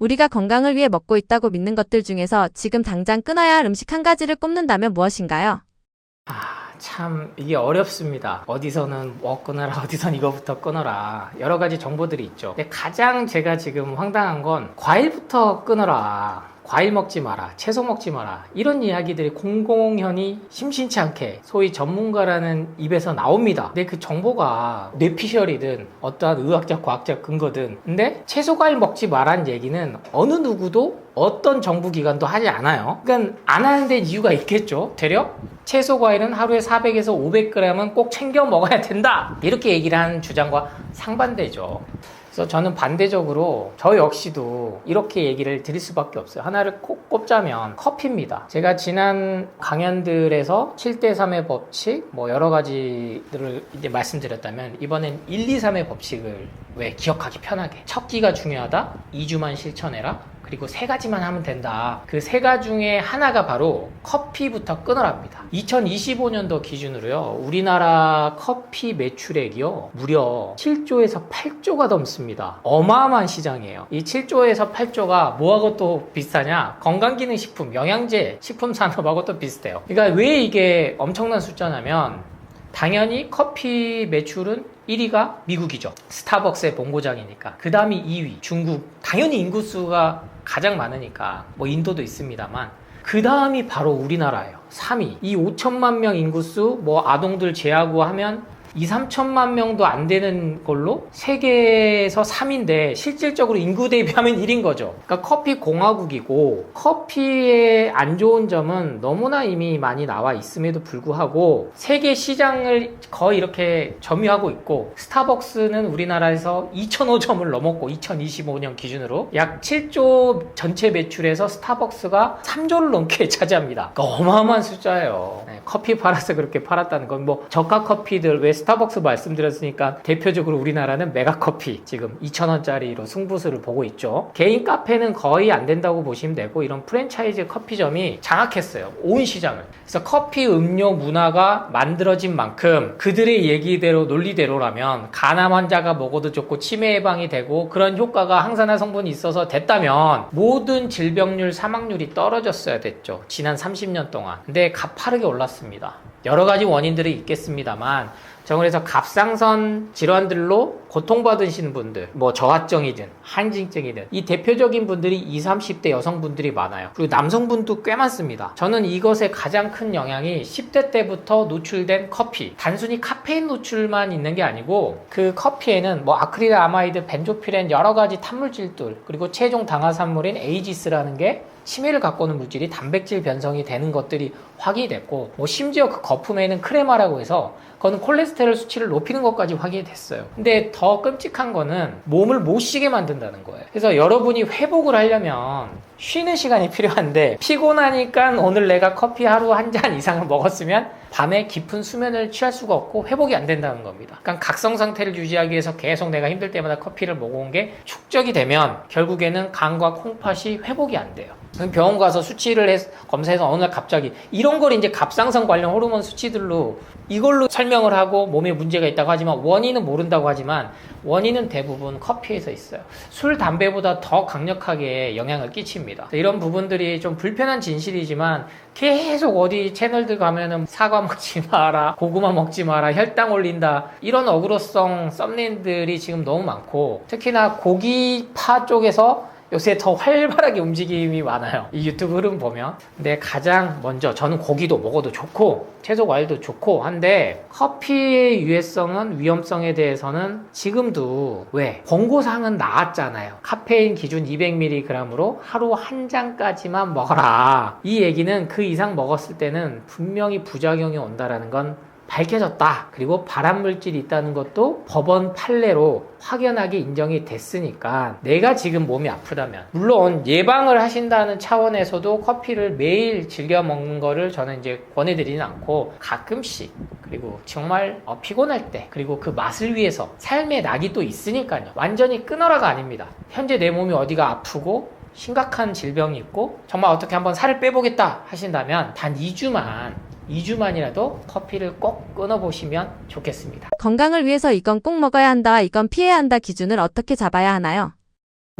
우리가 건강을 위해 먹고 있다고 믿는 것들 중에서 지금 당장 끊어야 할 음식 한 가지를 꼽는다면 무엇인가요? 참 이게 어렵습니다. 어디서는 뭐 끊어라, 어디선 이거부터 끊어라, 여러 가지 정보들이 있죠. 근데 가장 제가 지금 황당한 건 과일부터 끊어라, 과일 먹지 마라, 채소 먹지 마라, 이런 이야기들이 공공연히 심심치 않게 소위 전문가라는 입에서 나옵니다. 근데 그 정보가 뇌피셜이든 어떠한 의학적 과학적 근거든, 근데 채소 과일 먹지 마라는 얘기는 어느 누구도 어떤 정부기관도 하지 않아요. 그러니까 안 하는 데 이유가 있겠죠. 되려 채소 과일은 하루에 400에서 500g은 꼭 챙겨 먹어야 된다, 이렇게 얘기를 하는 주장과 상반되죠. 그래서 저는 반대적으로 저 역시도 이렇게 얘기를 드릴 수밖에 없어요. 하나를 꼭 꼽자면 커피입니다. 제가 지난 강연들에서 7대3의 법칙 뭐 여러 가지들을 이제 말씀드렸다면, 이번엔 1, 2, 3의 법칙을 왜 기억하기 편하게, 첫 끼가 중요하다, 2주만 실천해라, 그리고 3가지만 하면 된다. 그 3가지 중에 하나가 바로 커피부터 끊으랍니다. 2025년도 기준으로요, 우리나라 커피 매출액이요, 무려 7조에서 8조가 넘습니다. 어마어마한 시장이에요. 이 7조에서 8조가 뭐하고 또 비슷하냐? 건강기능식품, 영양제, 식품산업하고 또 비슷해요. 그러니까 왜 이게 엄청난 숫자냐면, 당연히 커피 매출은 1위가 미국이죠. 스타벅스의 본고장이니까. 그 다음이 2위 중국, 당연히 인구수가 가장 많으니까 뭐 인도도 있습니다만, 그 다음이 바로 우리나라예요. 3위. 이 5천만 명 인구수 뭐 아동들 제하고 하면 2, 3천만 명도 안 되는 걸로 세계에서 3위인데 실질적으로 인구 대비하면 1인 거죠. 그러니까 커피 공화국이고, 커피의 안 좋은 점은 너무나 이미 많이 나와 있음에도 불구하고 세계 시장을 거의 이렇게 점유하고 있고, 스타벅스는 우리나라에서 2,005점을 넘었고, 2025년 기준으로 약 7조 전체 매출에서 스타벅스가 3조를 넘게 차지합니다. 그러니까 어마어마한 숫자예요. 네, 커피 팔아서 그렇게 팔았다는 건, 뭐 저가 커피들, 왜 스타벅스 말씀드렸으니까 대표적으로 우리나라는 메가커피 지금 2,000원짜리로 승부수를 보고 있죠. 개인 카페는 거의 안 된다고 보시면 되고, 이런 프랜차이즈 커피점이 장악했어요, 온 시장을. 그래서 커피 음료 문화가 만들어진 만큼 그들의 얘기대로 논리대로라면 간암 환자가 먹어도 좋고 치매 예방이 되고 그런 효과가 항산화 성분이 있어서 됐다면 모든 질병률, 사망률이 떨어졌어야 됐죠, 지난 30년 동안. 근데 가파르게 올랐습니다. 여러 가지 원인들이 있겠습니다만, 그래서 갑상선 질환들로 고통받으시는 분들, 뭐 저하증이든 한증증이든 이 대표적인 분들이 20, 30대 여성분들이 많아요. 그리고 남성분도 꽤 많습니다. 저는 이것의 가장 큰 영향이 10대 때부터 노출된 커피, 단순히 카페인 노출만 있는 게 아니고 그 커피에는 뭐 아크릴아마이드, 벤조피렌, 여러 가지 탄물질들, 그리고 최종 당화산물인 에이지스라는 게 치매를 갖고 오는 물질이 단백질 변성이 되는 것들이 확인이 됐고, 뭐 심지어 그 거품에는 크레마라고 해서 그거는 콜레스테롤 수치를 높이는 것까지 확인이 됐어요. 근데 더 끔찍한 거는 몸을 못 쉬게 만든다는 거예요. 그래서 여러분이 회복을 하려면 쉬는 시간이 필요한데, 피곤하니까 오늘 내가 커피 하루 한 잔 이상을 먹었으면 밤에 깊은 수면을 취할 수가 없고 회복이 안 된다는 겁니다. 그러니까 각성 상태를 유지하기 위해서 계속 내가 힘들 때마다 커피를 먹어온 게 축적이 되면 결국에는 간과 콩팥이 회복이 안 돼요. 병원 가서 수치를 검사해서 어느 날 갑자기 이런 걸 이제 갑상선 관련 호르몬 수치들로 이걸로 설명을 하고 몸에 문제가 있다고 하지만, 원인은 모른다고 하지만 원인은 대부분 커피에서 있어요. 술, 담배보다 더 강력하게 영향을 끼칩니다. 이런 부분들이 좀 불편한 진실이지만 계속 어디 채널들 가면은 사과 먹지 마라, 고구마 먹지 마라, 혈당 올린다, 이런 어그로성 썸네일들이 지금 너무 많고, 특히나 고기파 쪽에서 요새 더 활발하게 움직임이 많아요, 이 유튜브 흐름 보면. 근데 가장 먼저 저는 고기도 먹어도 좋고 채소 과일도 좋고 한데, 커피의 유해성은, 위험성에 대해서는 지금도 왜 권고사항은 나왔잖아요. 카페인 기준 200mg으로 하루 한 잔까지만 먹어라. 이 얘기는 그 이상 먹었을 때는 분명히 부작용이 온다라는 건 밝혀졌다. 그리고 발암물질이 있다는 것도 법원 판례로 확연하게 인정이 됐으니까, 내가 지금 몸이 아프다면, 물론 예방을 하신다는 차원에서도 커피를 매일 즐겨 먹는 거를 저는 이제 권해드리진 않고, 가끔씩, 그리고 정말 피곤할 때, 그리고 그 맛을 위해서, 삶의 낙이 또 있으니까요. 완전히 끊어라가 아닙니다. 현재 내 몸이 어디가 아프고 심각한 질병이 있고 정말 어떻게 한번 살을 빼보겠다 하신다면 단 2주만이라도 커피를 꼭 끊어보시면 좋겠습니다. 건강을 위해서 이건 꼭 먹어야 한다, 이건 피해야 한다 기준을 어떻게 잡아야 하나요?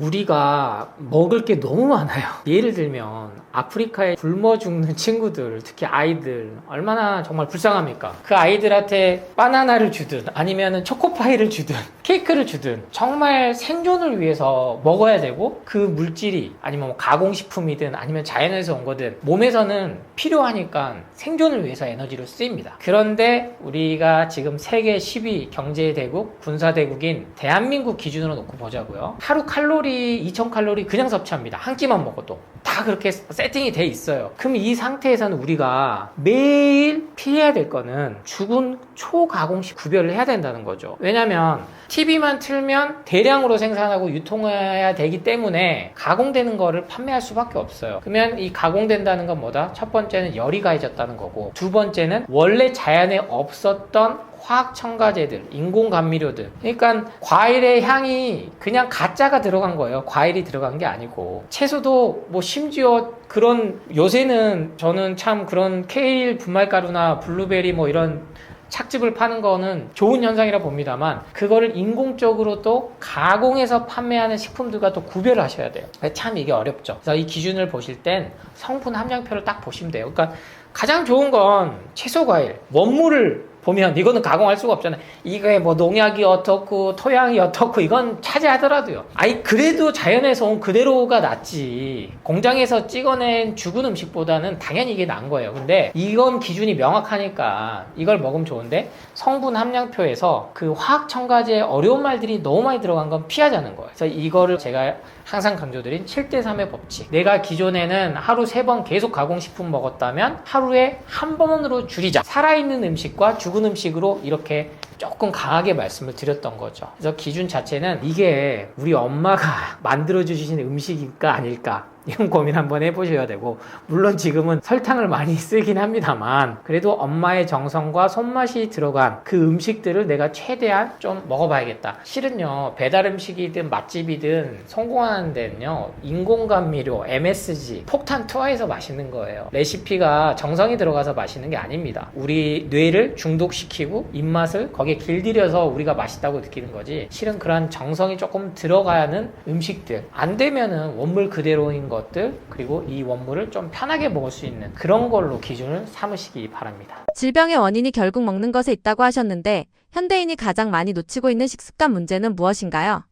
우리가 먹을 게 너무 많아요. 예를 들면 아프리카에 굶어 죽는 친구들, 특히 아이들 얼마나 정말 불쌍합니까? 그 아이들한테 바나나를 주든 아니면 초코파이를 주든 케이크를 주든 정말 생존을 위해서 먹어야 되고, 그 물질이 아니면 뭐 가공식품이든 아니면 자연에서 온 거든 몸에서는 필요하니까 생존을 위해서 에너지로 쓰입니다. 그런데 우리가 지금 세계 10위 경제대국, 군사대국인 대한민국 기준으로 놓고 보자고요. 하루 칼로리 2000칼로리 그냥 섭취합니다. 한 끼만 먹어도 다 그렇게 세팅이 돼 있어요. 그럼 이 상태에서는 우리가 매일 피해야 될 거는 죽은 초가공식 구별을 해야 된다는 거죠. 왜냐면 TV만 틀면 대량으로 생산하고 유통해야 되기 때문에 가공되는 거를 판매할 수밖에 없어요. 그러면 이 가공된다는 건 뭐다? 첫 번째는 열이 가해졌다는 거고, 두 번째는 원래 자연에 없었던 화학 첨가제들, 인공 감미료들. 그러니까 과일의 향이 그냥 가짜가 들어간 거예요. 과일이 들어간 게 아니고. 채소도 뭐 심지어 그런, 요새는 저는 참 그런 케일 분말가루나 블루베리 뭐 이런 착즙을 파는 거는 좋은 현상이라 봅니다만, 그거를 인공적으로 또 가공해서 판매하는 식품들과 또 구별을 하셔야 돼요. 참 이게 어렵죠. 그래서 이 기준을 보실 땐 성분 함량표를 딱 보시면 돼요. 그러니까 가장 좋은 건 채소, 과일, 원물을 보면 이거는 가공할 수가 없잖아요. 이게 뭐 농약이 어떻고 토양이 어떻고 이건 차지하더라도요. 아니 그래도 자연에서 온 그대로가 낫지. 공장에서 찍어낸 죽은 음식보다는 당연히 이게 나은 거예요. 근데 이건 기준이 명확하니까 이걸 먹으면 좋은데, 성분 함량표에서 그 화학 첨가제 어려운 말들이 너무 많이 들어간 건 피하자는 거예요. 그래서 이거를 제가 항상 강조드린 7대3의 법칙. 내가 기존에는 하루 3번 계속 가공식품 먹었다면 하루에 한 번으로 줄이자. 살아있는 음식과 죽은 음식으로 이렇게 조금 강하게 말씀을 드렸던 거죠. 그래서 기준 자체는 이게 우리 엄마가 만들어주신 음식일까 아닐까, 이런 고민 한번 해보셔야 되고, 물론 지금은 설탕을 많이 쓰긴 합니다만 그래도 엄마의 정성과 손맛이 들어간 그 음식들을 내가 최대한 좀 먹어봐야겠다. 실은요, 배달 음식이든 맛집이든 성공하는 데는요, 인공감미료, MSG, 폭탄 투하해서 맛있는 거예요. 레시피가 정성이 들어가서 맛있는 게 아닙니다. 우리 뇌를 중독시키고 입맛을 거기에 길들여서 우리가 맛있다고 느끼는 거지, 실은 그런 정성이 조금 들어가는 음식들, 안 되면은 원물 그대로인 것들, 그리고 이 원물을 좀 편하게 먹을 수 있는 그런 걸로 기준을 삼으시기 바랍니다. 질병의 원인이 결국 먹는 것에 있다고 하셨는데, 현대인이 가장 많이 놓치고 있는 식습관 문제는 무엇인가요?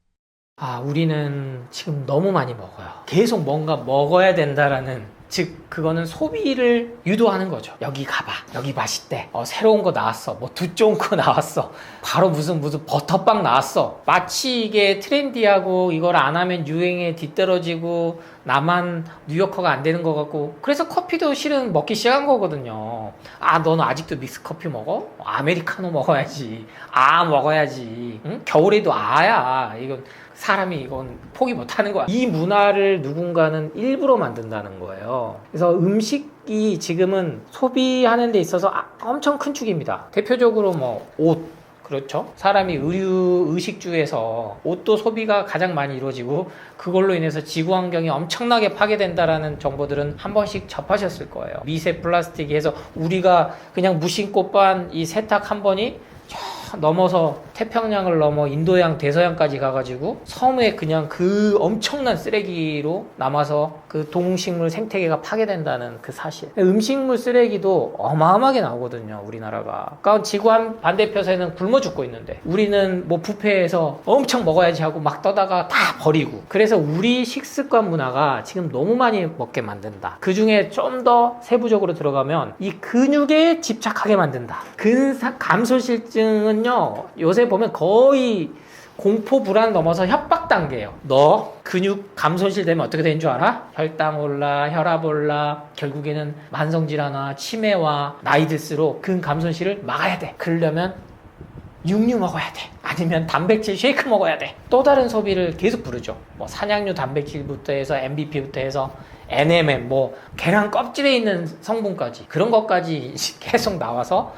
우리는 지금 너무 많이 먹어요. 계속 뭔가 먹어야 된다라는, 즉 그거는 소비를 유도하는 거죠. 여기 가봐, 여기 맛있대, 새로운 거 나왔어, 뭐 두 좋은 거 나왔어, 바로 무슨 버터빵 나왔어. 마치 이게 트렌디하고 이걸 안 하면 유행에 뒤떨어지고 나만 뉴요커가 안 되는 것 같고, 그래서 커피도 실은 먹기 시작한 거거든요. 너는 아직도 믹스커피 먹어? 아메리카노 먹어야지. 먹어야지. 응? 겨울에도 아야. 이건 이건 포기 못하는 거야. 이 문화를 누군가는 일부러 만든다는 거예요. 그래서 음식이 지금은 소비하는 데 있어서 엄청 큰 축입니다. 대표적으로 뭐 옷, 그렇죠? 사람이 의식주에서 옷도 소비가 가장 많이 이루어지고, 그걸로 인해서 지구 환경이 엄청나게 파괴된다라는 정보들은 한 번씩 접하셨을 거예요. 미세 플라스틱이 해서 우리가 그냥 무심코 빤 이 세탁 한 번이 넘어서 태평양을 넘어 인도양, 대서양까지 가가지고 섬에 그냥 그 엄청난 쓰레기로 남아서 그 동식물 생태계가 파괴된다는 그 사실. 음식물 쓰레기도 어마어마하게 나오거든요, 우리나라가. 그러니까 지구 한 반대편에는 굶어 죽고 있는데, 우리는 뭐 뷔페에서 엄청 먹어야지 하고 막 떠다가 다 버리고. 그래서 우리 식습관 문화가 지금 너무 많이 먹게 만든다. 그 중에 좀 더 세부적으로 들어가면 이 근육에 집착하게 만든다. 감소실증은요, 요새 보면 거의 공포 불안 넘어서 협박 단계예요. 너 근육 감손실 되면 어떻게 되는 줄 알아? 혈당 올라, 혈압 올라, 결국에는 만성질환과 치매와 나이 들수록 근 감손실을 막아야 돼. 그러려면 육류 먹어야 돼. 아니면 단백질 쉐이크 먹어야 돼. 또 다른 소비를 계속 부르죠. 뭐 산양류 단백질부터 해서 MBP부터 해서 NMN, 뭐 계란 껍질에 있는 성분까지, 그런 것까지 계속 나와서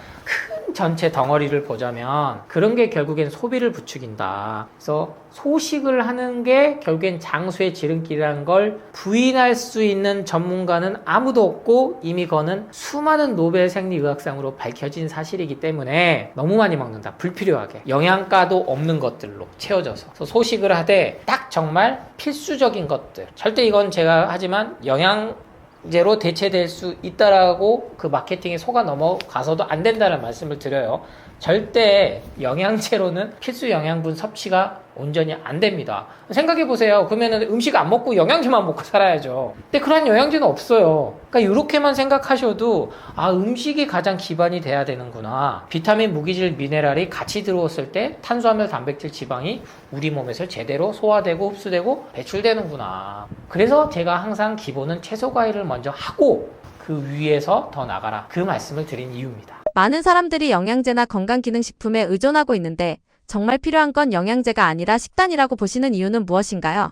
큰 전체 덩어리를 보자면 그런 게 결국엔 소비를 부추긴다. 그래서 소식을 하는 게 결국엔 장수의 지름길이라는 걸 부인할 수 있는 전문가는 아무도 없고 이미 그거는 수많은 노벨 생리의학상으로 밝혀진 사실이기 때문에 너무 많이 먹는다. 불필요하게. 영양가도 없는 것들로 채워져서. 그래서 소식을 하되 딱 정말 필수적인 것들. 절대 이건 제가 하지만 영양제로 대체될 수 있다라고 그 마케팅에 속아 넘어가서도 안 된다는 말씀을 드려요. 절대 영양제로는 필수 영양분 섭취가 온전히 안 됩니다. 생각해 보세요. 그러면 음식 안 먹고 영양제만 먹고 살아야죠. 근데 그런 영양제는 없어요. 그러니까 이렇게만 생각하셔도 음식이 가장 기반이 돼야 되는구나. 비타민, 무기질, 미네랄이 같이 들어왔을 때 탄수화물, 단백질, 지방이 우리 몸에서 제대로 소화되고 흡수되고 배출되는구나. 그래서 제가 항상 기본은 채소 과일을 먼저 하고 그 위에서 더 나가라. 그 말씀을 드린 이유입니다. 많은 사람들이 영양제나 건강기능식품에 의존하고 있는데 정말 필요한 건 영양제가 아니라 식단이라고 보시는 이유는 무엇인가요?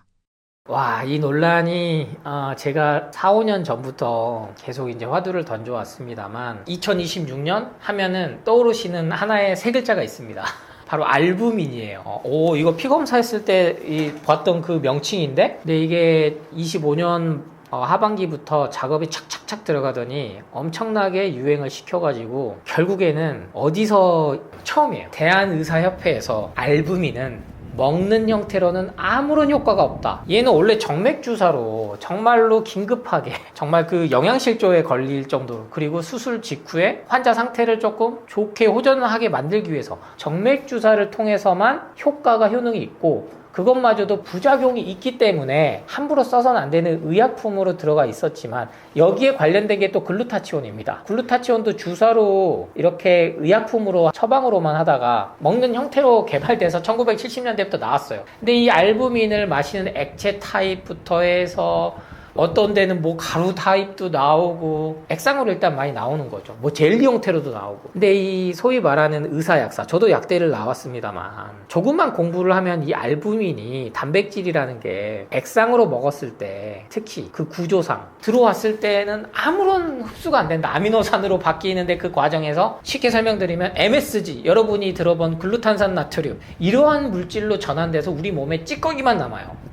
와, 이 논란이 제가 4, 5년 전부터 계속 이제 화두를 던져왔습니다만 2026년 하면은 떠오르시는 하나의 세 글자가 있습니다. 바로 알부민이에요. 이거 피검사 했을 때 봤던 그 명칭인데? 근데 이게 25년 하반기부터 작업이 착착착 들어가더니 엄청나게 유행을 시켜가지고 결국에는 어디서 처음이에요. 대한의사협회에서 알부민은 먹는 형태로는 아무런 효과가 없다. 얘는 원래 정맥주사로 정말로 긴급하게 정말 그 영양실조에 걸릴 정도로 그리고 수술 직후에 환자 상태를 조금 좋게 호전하게 만들기 위해서 정맥주사를 통해서만 효능이 있고 그것마저도 부작용이 있기 때문에 함부로 써서는 안 되는 의약품으로 들어가 있었지만 여기에 관련된 게 또 글루타치온입니다. 글루타치온도 주사로 이렇게 의약품으로 처방으로만 하다가 먹는 형태로 개발돼서 1970년대부터 나왔어요. 근데 이 알부민을 마시는 액체 타입부터 해서 어떤 데는 뭐 가루 타입도 나오고 액상으로 일단 많이 나오는 거죠. 뭐 젤리 형태로도 나오고. 근데 이 소위 말하는 의사약사, 저도 약대를 나왔습니다만 조금만 공부를 하면 이 알부민이 단백질이라는 게 액상으로 먹었을 때 특히 그 구조상 들어왔을 때는 아무런 흡수가 안 된다. 아미노산으로 바뀌는데 그 과정에서 쉽게 설명드리면 MSG, 여러분이 들어본 글루탄산 나트륨 이러한 물질로 전환돼서 우리 몸에 찌꺼기만 남아요.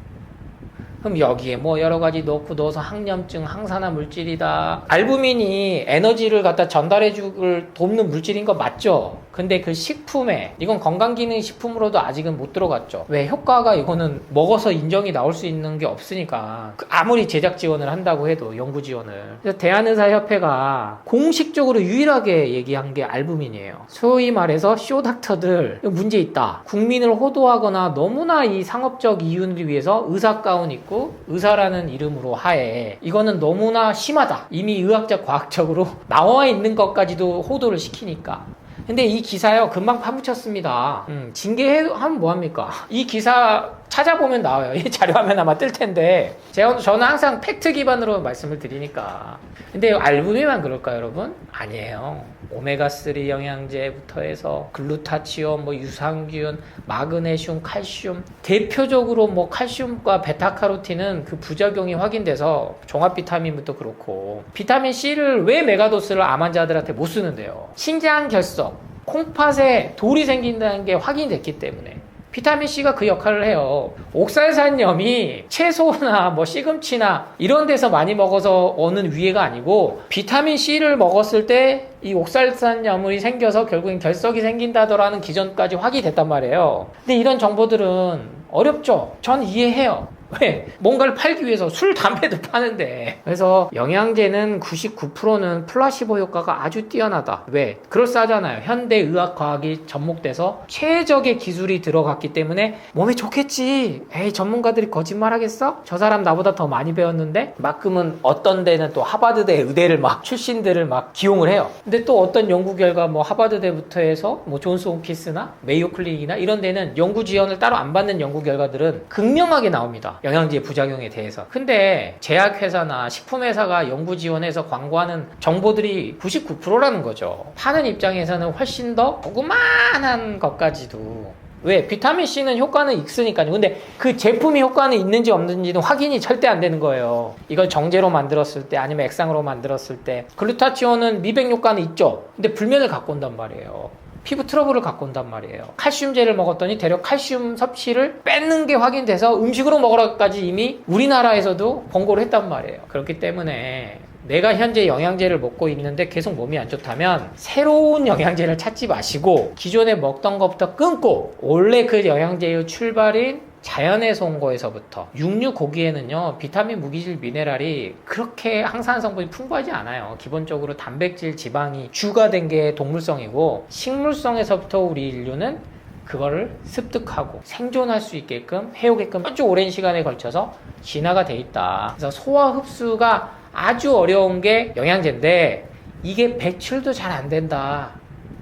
그럼 여기에 뭐 여러 가지 넣어서 항염증, 항산화 물질이다. 알부민이 에너지를 갖다 전달해주길 돕는 물질인 거 맞죠? 근데 그 식품에 이건 건강기능식품으로도 아직은 못 들어갔죠. 왜? 효과가 이거는 먹어서 인정이 나올 수 있는 게 없으니까 아무리 제작 지원을 한다고 해도 연구 지원을. 그래서 대한의사협회가 공식적으로 유일하게 얘기한 게 알부민이에요. 소위 말해서 쇼닥터들 문제 있다. 국민을 호도하거나 너무나 이 상업적 이윤을 위해서 의사 가운 입고 의사라는 이름으로 하에 이거는 너무나 심하다. 이미 의학적 과학적으로 나와 있는 것까지도 호도를 시키니까. 근데 이 기사요 금방 파묻혔습니다. 징계하면 뭐합니까? 이 기사 찾아보면 나와요. 이 자료화면 아마 뜰 텐데 저는 항상 팩트 기반으로 말씀을 드리니까. 근데 알부민만 그럴까요, 여러분? 아니에요. 오메가3 영양제부터 해서 글루타치온, 뭐 유산균, 마그네슘, 칼슘, 대표적으로 뭐 칼슘과 베타카로틴은 그 부작용이 확인돼서 종합 비타민부터 그렇고, 비타민 C를 왜 메가도스를 암 환자들한테 못 쓰는데요? 신장 결석, 콩팥에 돌이 생긴다는 게 확인됐기 때문에. 비타민C가 그 역할을 해요. 옥살산염이 채소나 뭐 시금치나 이런 데서 많이 먹어서 오는 위해가 아니고 비타민C를 먹었을 때 이 옥살산염이 생겨서 결국엔 결석이 생긴다더라는 기전까지 확인됐단 말이에요. 근데 이런 정보들은 어렵죠? 전 이해해요. 왜? 뭔가를 팔기 위해서 술, 담배도 파는데. 그래서 영양제는 99%는 플라시보 효과가 아주 뛰어나다. 왜? 그럴싸하잖아요. 현대의학과학이 접목돼서 최적의 기술이 들어갔기 때문에 몸에 좋겠지. 에이, 전문가들이 거짓말 하겠어? 저 사람 나보다 더 많이 배웠는데? 막금은 어떤 데는 또 하버드대 의대를 막 출신들을 막 기용을 해요. 근데 또 어떤 연구 결과 뭐 하버드대부터 해서 뭐 존스 홈키스나 메이오 클리닉이나 이런 데는 연구 지원을 따로 안 받는 연구 결과들은 극명하게 나옵니다. 영양제 부작용에 대해서. 근데 제약회사나 식품회사가 연구 지원해서 광고하는 정보들이 99%라는 거죠. 파는 입장에서는 훨씬 더 조그만한 것까지도 왜? 비타민C는 효과는 있으니까요. 근데 그 제품이 효과는 있는지 없는지는 확인이 절대 안 되는 거예요. 이걸 정제로 만들었을 때 아니면 액상으로 만들었을 때 글루타치온은 미백 효과는 있죠. 근데 불면을 갖고 온단 말이에요. 피부 트러블을 갖고 온단 말이에요. 칼슘제를 먹었더니 대략 칼슘 섭취를 뺏는 게 확인돼서 음식으로 먹으라까지 이미 우리나라에서도 권고를 했단 말이에요. 그렇기 때문에 내가 현재 영양제를 먹고 있는데 계속 몸이 안 좋다면 새로운 영양제를 찾지 마시고 기존에 먹던 것부터 끊고 원래 그 영양제의 출발인 자연에서 온 거에서부터 육류 고기에는요 비타민, 무기질, 미네랄이 그렇게 항산 성분이 풍부하지 않아요. 기본적으로 단백질, 지방이 주가 된 게 동물성이고 식물성에서부터 우리 인류는 그거를 습득하고 생존할 수 있게끔 해오게끔 아주 오랜 시간에 걸쳐서 진화가 돼 있다. 그래서 소화 흡수가 아주 어려운 게 영양제인데 이게 배출도 잘 안 된다.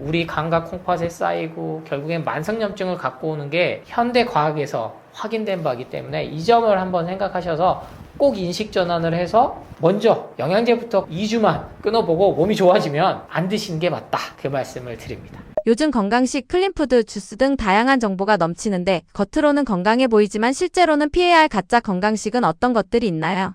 우리 간과 콩팥에 쌓이고 결국엔 만성염증을 갖고 오는 게 현대 과학에서 확인된 바이기 때문에 이 점을 한번 생각하셔서 꼭 인식 전환을 해서 먼저 영양제부터 2주만 끊어보고 몸이 좋아지면 안 드시는 게 맞다. 그 말씀을 드립니다. 요즘 건강식, 클린푸드, 주스 등 다양한 정보가 넘치는데 겉으로는 건강해 보이지만 실제로는 피해야 할 가짜 건강식은 어떤 것들이 있나요?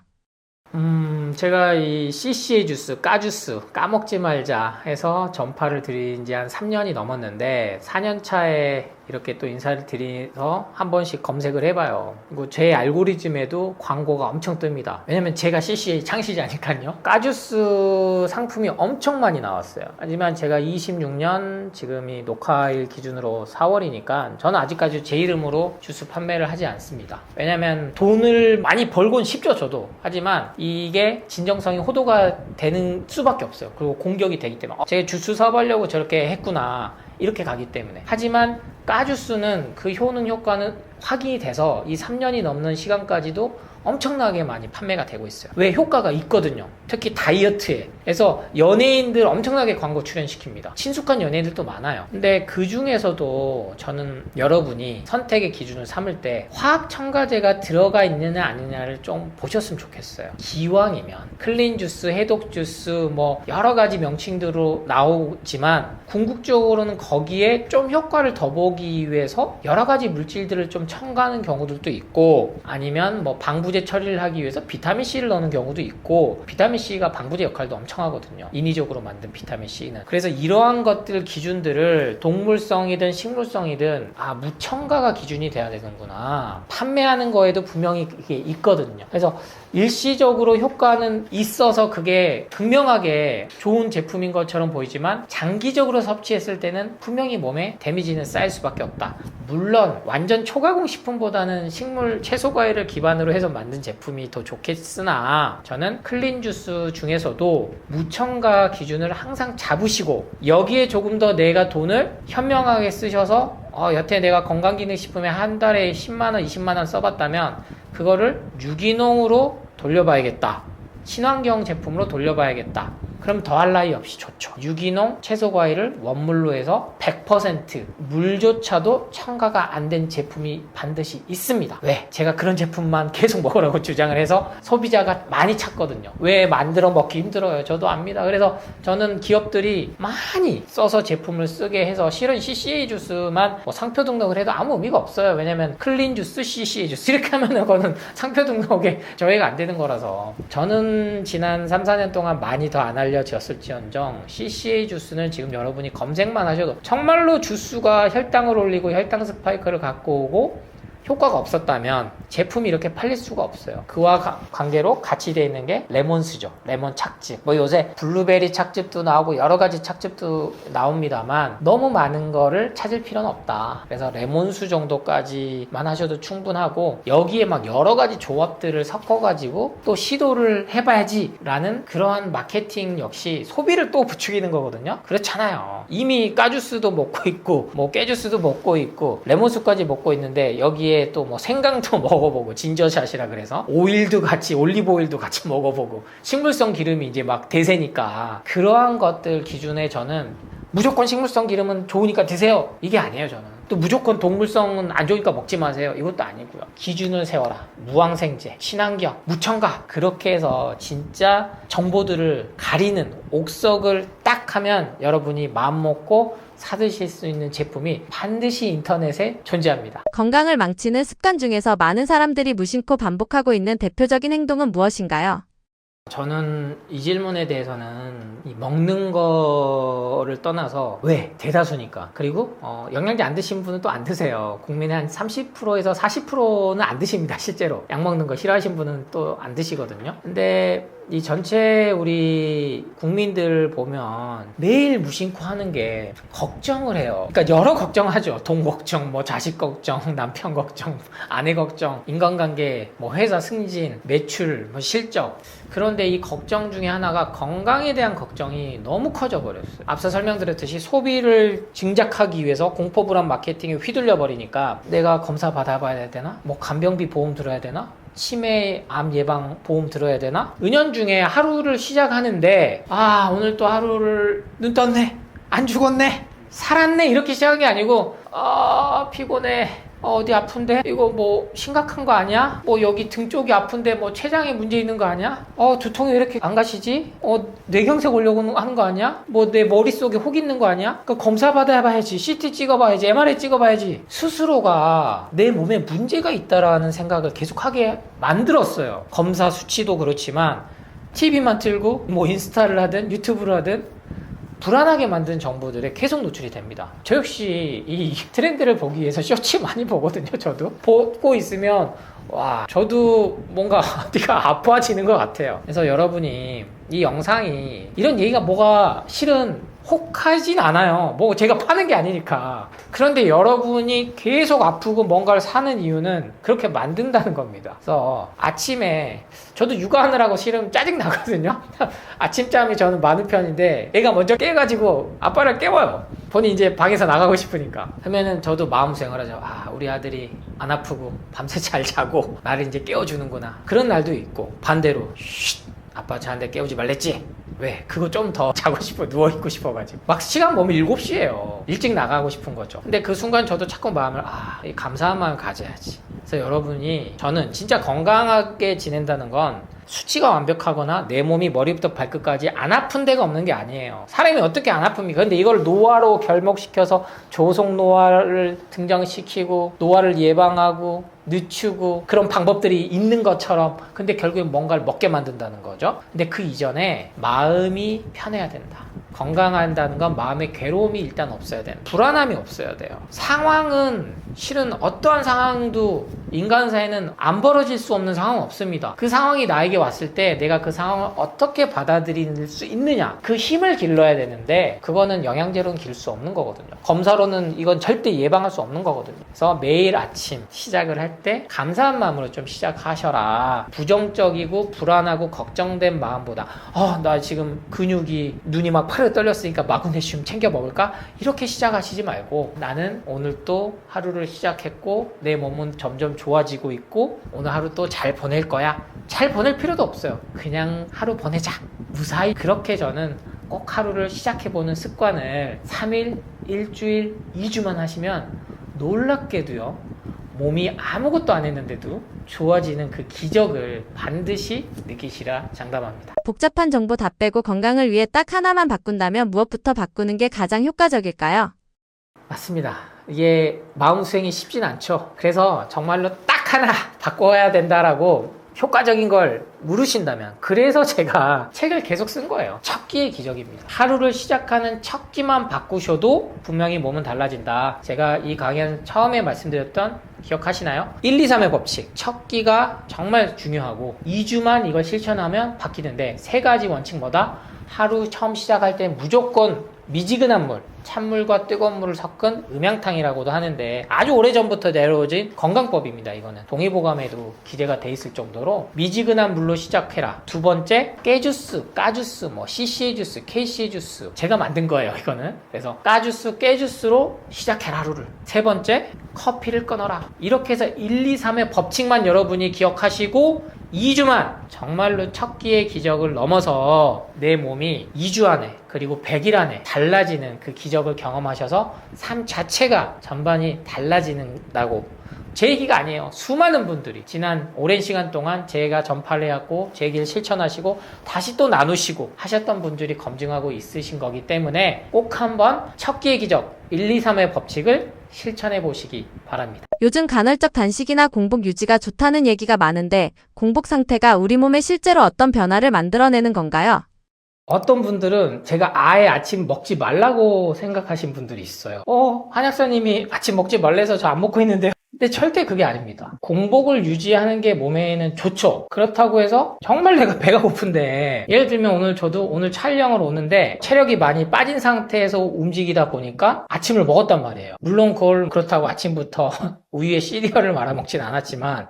제가 이 CCA 주스, 까주스, 까먹지 말자 해서 전파를 드린 지 한 3년이 넘었는데 4년 차에 이렇게 또 인사를 드려서 한 번씩 검색을 해봐요. 그리고 제 알고리즘에도 광고가 엄청 뜹니다. 왜냐면 제가 CCA 창시자니까요. 까주스 상품이 엄청 많이 나왔어요. 하지만 제가 26년 지금이 녹화일 기준으로 4월이니까 저는 아직까지 제 이름으로 주스 판매를 하지 않습니다. 왜냐면 돈을 많이 벌곤 쉽죠, 저도. 하지만 이게 진정성이 호도가 되는 수밖에 없어요. 그리고 공격이 되기 때문에 제가 주스 사업하려고 저렇게 했구나 이렇게 가기 때문에. 하지만 까주스는 그 효능 효과는 확인이 돼서 이 3년이 넘는 시간까지도 엄청나게 많이 판매가 되고 있어요. 왜? 효과가 있거든요. 특히 다이어트에. 그래서 연예인들 엄청나게 광고 출연시킵니다. 친숙한 연예인들도 많아요. 근데 그 중에서도 저는 여러분이 선택의 기준을 삼을 때 화학 첨가제가 들어가 있느냐 아니냐를 좀 보셨으면 좋겠어요. 기왕이면 클린 주스, 해독 주스 뭐 여러 가지 명칭들로 나오지만 궁극적으로는 거기에 좀 효과를 더 보기 위해서 여러 가지 물질들을 좀 첨가하는 경우들도 있고 아니면 뭐 방부제 처리를 하기 위해서 비타민C를 넣는 경우도 있고 비타민C가 방부제 역할도 엄청 하거든요. 인위적으로 만든 비타민C는. 그래서 이러한 것들 기준들을 동물성이든 식물성이든 무첨가가 기준이 돼야 되는구나. 판매하는 거에도 분명히 그게 있거든요. 그래서 일시적으로 효과는 있어서 그게 극명하게 좋은 제품인 것처럼 보이지만 장기적으로 섭취했을 때는 분명히 몸에 데미지는 쌓일 수밖에 없다. 물론 완전 초가공 식품보다는 식물 채소 과일을 기반으로 해서 만든 제품이 더 좋겠으나 저는 클린 주스 중에서도 무첨가 기준을 항상 잡으시고 여기에 조금 더 내가 돈을 현명하게 쓰셔서 여태 내가 건강기능식품에 한 달에 10만원, 20만원 써봤다면 그거를 유기농으로 돌려봐야겠다. 친환경 제품으로 돌려봐야겠다. 그럼 더할 나위 없이 좋죠. 유기농 채소과일을 원물로 해서 100% 물조차도 첨가가 안 된 제품이 반드시 있습니다. 왜? 제가 그런 제품만 계속 먹으라고 주장을 해서 소비자가 많이 찾거든요. 왜 만들어 먹기 힘들어요? 저도 압니다. 그래서 저는 기업들이 많이 써서 제품을 쓰게 해서 실은 CCA 주스만 뭐 상표 등록을 해도 아무 의미가 없어요. 왜냐면 클린 주스, CCA 주스 이렇게 하면은 그거는 상표 등록에 저희가 안 되는 거라서 저는 지난 3, 4년 동안 많이 더 안 알려졌을지언정 CCA 주스는 지금 여러분이 검색만 하셔도 정말로 주스가 혈당을 올리고 혈당 스파이크를 갖고 오고 효과가 없었다면 제품이 이렇게 팔릴 수가 없어요. 그와 관계로 같이 되어 있는 게 레몬수죠. 레몬 착즙. 뭐 요새 블루베리 착즙도 나오고 여러 가지 착즙도 나옵니다만 너무 많은 거를 찾을 필요는 없다. 그래서 레몬수 정도까지만 하셔도 충분하고 여기에 막 여러 가지 조합들을 섞어가지고 또 시도를 해봐야지 라는 그러한 마케팅 역시 소비를 또 부추기는 거거든요. 그렇잖아요. 이미 까주스도 먹고 있고 뭐 깨주스도 먹고 있고 레몬수까지 먹고 있는데 여기에 또 뭐 생강도 먹어보고 진저샷이라 그래서 오일도 같이 올리브 오일도 같이 먹어보고 식물성 기름이 이제 막 대세니까 그러한 것들 기준에 저는 무조건 식물성 기름은 좋으니까 드세요 이게 아니에요. 저는 또 무조건 동물성은 안 좋으니까 먹지 마세요 이것도 아니고요. 기준을 세워라. 무항생제, 친환경, 무첨가 그렇게 해서 진짜 정보들을 가리는 옥석을 딱 하면 여러분이 마음 먹고 사드실 수 있는 제품이 반드시 인터넷에 존재합니다. 건강을 망치는 습관 중에서 많은 사람들이 무심코 반복하고 있는 대표적인 행동은 무엇인가요? 저는 이 질문에 대해서는 이 먹는 거를 떠나서 왜? 대다수니까. 그리고 영양제 안 드신 분은 또 안 드세요. 국민의 한 30%에서 40%는 안 드십니다. 실제로. 약 먹는 거 싫어하시는 분은 또 안 드시거든요. 근데 이 전체 우리 국민들 보면 매일 무심코 하는 게 걱정을 해요. 그러니까 여러 걱정하죠. 돈 걱정, 뭐 자식 걱정, 남편 걱정, 아내 걱정, 인간관계, 뭐 회사 승진, 매출, 뭐 실적. 그런데 이 걱정 중에 하나가 건강에 대한 걱정이 너무 커져 버렸어요. 앞서 설명드렸듯이 소비를 증작하기 위해서 공포불안 마케팅에 휘둘려 버리니까 내가 검사 받아봐야 되나? 뭐 간병비 보험 들어야 되나? 치매, 암 예방 보험 들어야 되나? 은연중에 하루를 시작하는데 오늘 또 하루를 눈 떴네, 안 죽었네, 살았네 이렇게 시작한 게 아니고 피곤해, 어디 아픈데? 이거 뭐 심각한 거 아니야? 뭐 여기 등 쪽이 아픈데 뭐 췌장에 문제 있는 거 아니야? 두통이 왜 이렇게 안 가시지? 뇌경색 오려고 하는 거 아니야? 뭐 내 머릿속에 혹 있는 거 아니야? 그 검사 받아봐야지, CT 찍어봐야지, MRI 찍어봐야지. 스스로가 내 몸에 문제가 있다라는 생각을 계속하게 만들었어요. 검사 수치도 그렇지만 TV만 틀고 뭐 인스타를 하든 유튜브를 하든 불안하게 만든 정보들에 계속 노출이 됩니다. 저 역시 이 트렌드를 보기 위해서 쇼츠 많이 보거든요. 저도 보고 있으면 저도 뭔가 어디가 아파지는 것 같아요. 그래서 여러분이 이 영상이 이런 얘기가 뭐가 실은 혹하진 않아요. 뭐 제가 파는 게 아니니까. 그런데 여러분이 계속 아프고 뭔가를 사는 이유는 그렇게 만든다는 겁니다. 그래서 아침에 저도 육아하느라고 싫으면 짜증 나거든요. 아침잠이 저는 많은 편인데 애가 먼저 깨가지고 아빠를 깨워요. 본인 이제 방에서 나가고 싶으니까. 그러면은 저도 마음 수행을 하죠. 우리 아들이 안 아프고 밤새 잘 자고 나를 이제 깨워주는구나. 그런 날도 있고 반대로 아빠 저한테 깨우지 말랬지? 왜? 그거 좀 더 자고 싶어, 누워있고 싶어가지고 막 시간 보면 7시예요 일찍 나가고 싶은 거죠. 근데 그 순간 저도 자꾸 마음을 이 감사한 마음을 가져야지. 그래서 여러분이, 저는 진짜 건강하게 지낸다는 건 수치가 완벽하거나 내 몸이 머리부터 발끝까지 안 아픈 데가 없는 게 아니에요. 사람이 어떻게 안 아픕니까? 근데 이걸 노화로 결목시켜서 조속 노화를 등장시키고 노화를 예방하고 늦추고 그런 방법들이 있는 것처럼, 근데 결국엔 뭔가를 먹게 만든다는 거죠. 근데 그 이전에 마음이 편해야 된다. 건강한다는 건 마음의 괴로움이 일단 없어야 돼요. 불안함이 없어야 돼요. 상황은 실은 어떠한 상황도 인간사에는 안 벌어질 수 없는 상황은 없습니다. 그 상황이 나에게 왔을 때 내가 그 상황을 어떻게 받아들일 수 있느냐, 그 힘을 길러야 되는데 그거는 영양제로는 길 수 없는 거거든요. 검사로는 이건 절대 예방할 수 없는 거거든요. 그래서 매일 아침 시작을 할 때 감사한 마음으로 좀 시작하셔라. 부정적이고 불안하고 걱정된 마음보다 나 지금 근육이, 눈이 막 파르르 떨렸으니까 마그네슘 챙겨 먹을까? 이렇게 시작하시지 말고 나는 오늘 또 하루를 시작했고 내 몸은 점점 좋아지고 있고 오늘 하루 또 잘 보낼 거야. 잘 보낼 필요도 없어요. 그냥 하루 보내자. 무사히. 그렇게 저는 꼭 하루를 시작해보는 습관을 3일, 일주일, 2주만 하시면 놀랍게도요, 몸이 아무것도 안 했는데도 좋아지는 그 기적을 반드시 느끼시라 장담합니다. 복잡한 정보 다 빼고 건강을 위해 딱 하나만 바꾼다면 무엇부터 바꾸는 게 가장 효과적일까요? 맞습니다. 이게 마음 수행이 쉽진 않죠. 그래서 정말로 딱 하나 바꿔야 된다라고 효과적인 걸 물으신다면, 그래서 제가 책을 계속 쓴 거예요. 첫 끼의 기적입니다. 하루를 시작하는 첫 끼만 바꾸셔도 분명히 몸은 달라진다. 제가 이 강연 처음에 말씀드렸던, 기억하시나요? 1, 2, 3의 법칙. 첫 끼가 정말 중요하고 2주만 이걸 실천하면 바뀌는데, 세 가지 원칙 뭐다? 하루 처음 시작할 때 무조건 미지근한 물, 찬물과 뜨거운 물을 섞은 음양탕이라고도 하는데 아주 오래전부터 내려오진 건강법입니다. 이거는 동의보감에도 기재가 돼 있을 정도로 미지근한 물로 시작해라. 두 번째, 깨주스, 까주스, 뭐 CCA 주스, KCA 주스, 제가 만든 거예요 이거는. 그래서 까주스, 깨주스로 시작해라 하루를. 세 번째, 커피를 끊어라. 이렇게 해서 1, 2, 3의 법칙만 여러분이 기억하시고 2주만 정말로 첫 끼의 기적을 넘어서 내 몸이 2주 안에, 그리고 100일 안에 달라지는 그 기적을 경험하셔서 삶 자체가 전반이 달라지는다고 제 얘기가 아니에요. 수많은 분들이 지난 오랜 시간 동안 제가 전파를 해왔고 제 얘기를 실천하시고 다시 또 나누시고 하셨던 분들이 검증하고 있으신 거기 때문에 꼭 한번 첫 끼의 기적 1, 2, 3의 법칙을 실천해 보시기 바랍니다. 요즘 간헐적 단식이나 공복 유지가 좋다는 얘기가 많은데 공복 상태가 우리 몸에 실제로 어떤 변화를 만들어내는 건가요? 어떤 분들은 제가 아예 아침 먹지 말라고 생각하신 분들이 있어요. 한약사님이 아침 먹지 말래서 저 안 먹고 있는데요. 근데 절대 그게 아닙니다. 공복을 유지하는 게 몸에는 좋죠. 그렇다고 해서 정말 내가 배가 고픈데 예를 들면 오늘 촬영을 오는데 체력이 많이 빠진 상태에서 움직이다 보니까 아침을 먹었단 말이에요. 물론 그렇다고 아침부터 우유에 시리얼을 말아 먹진 않았지만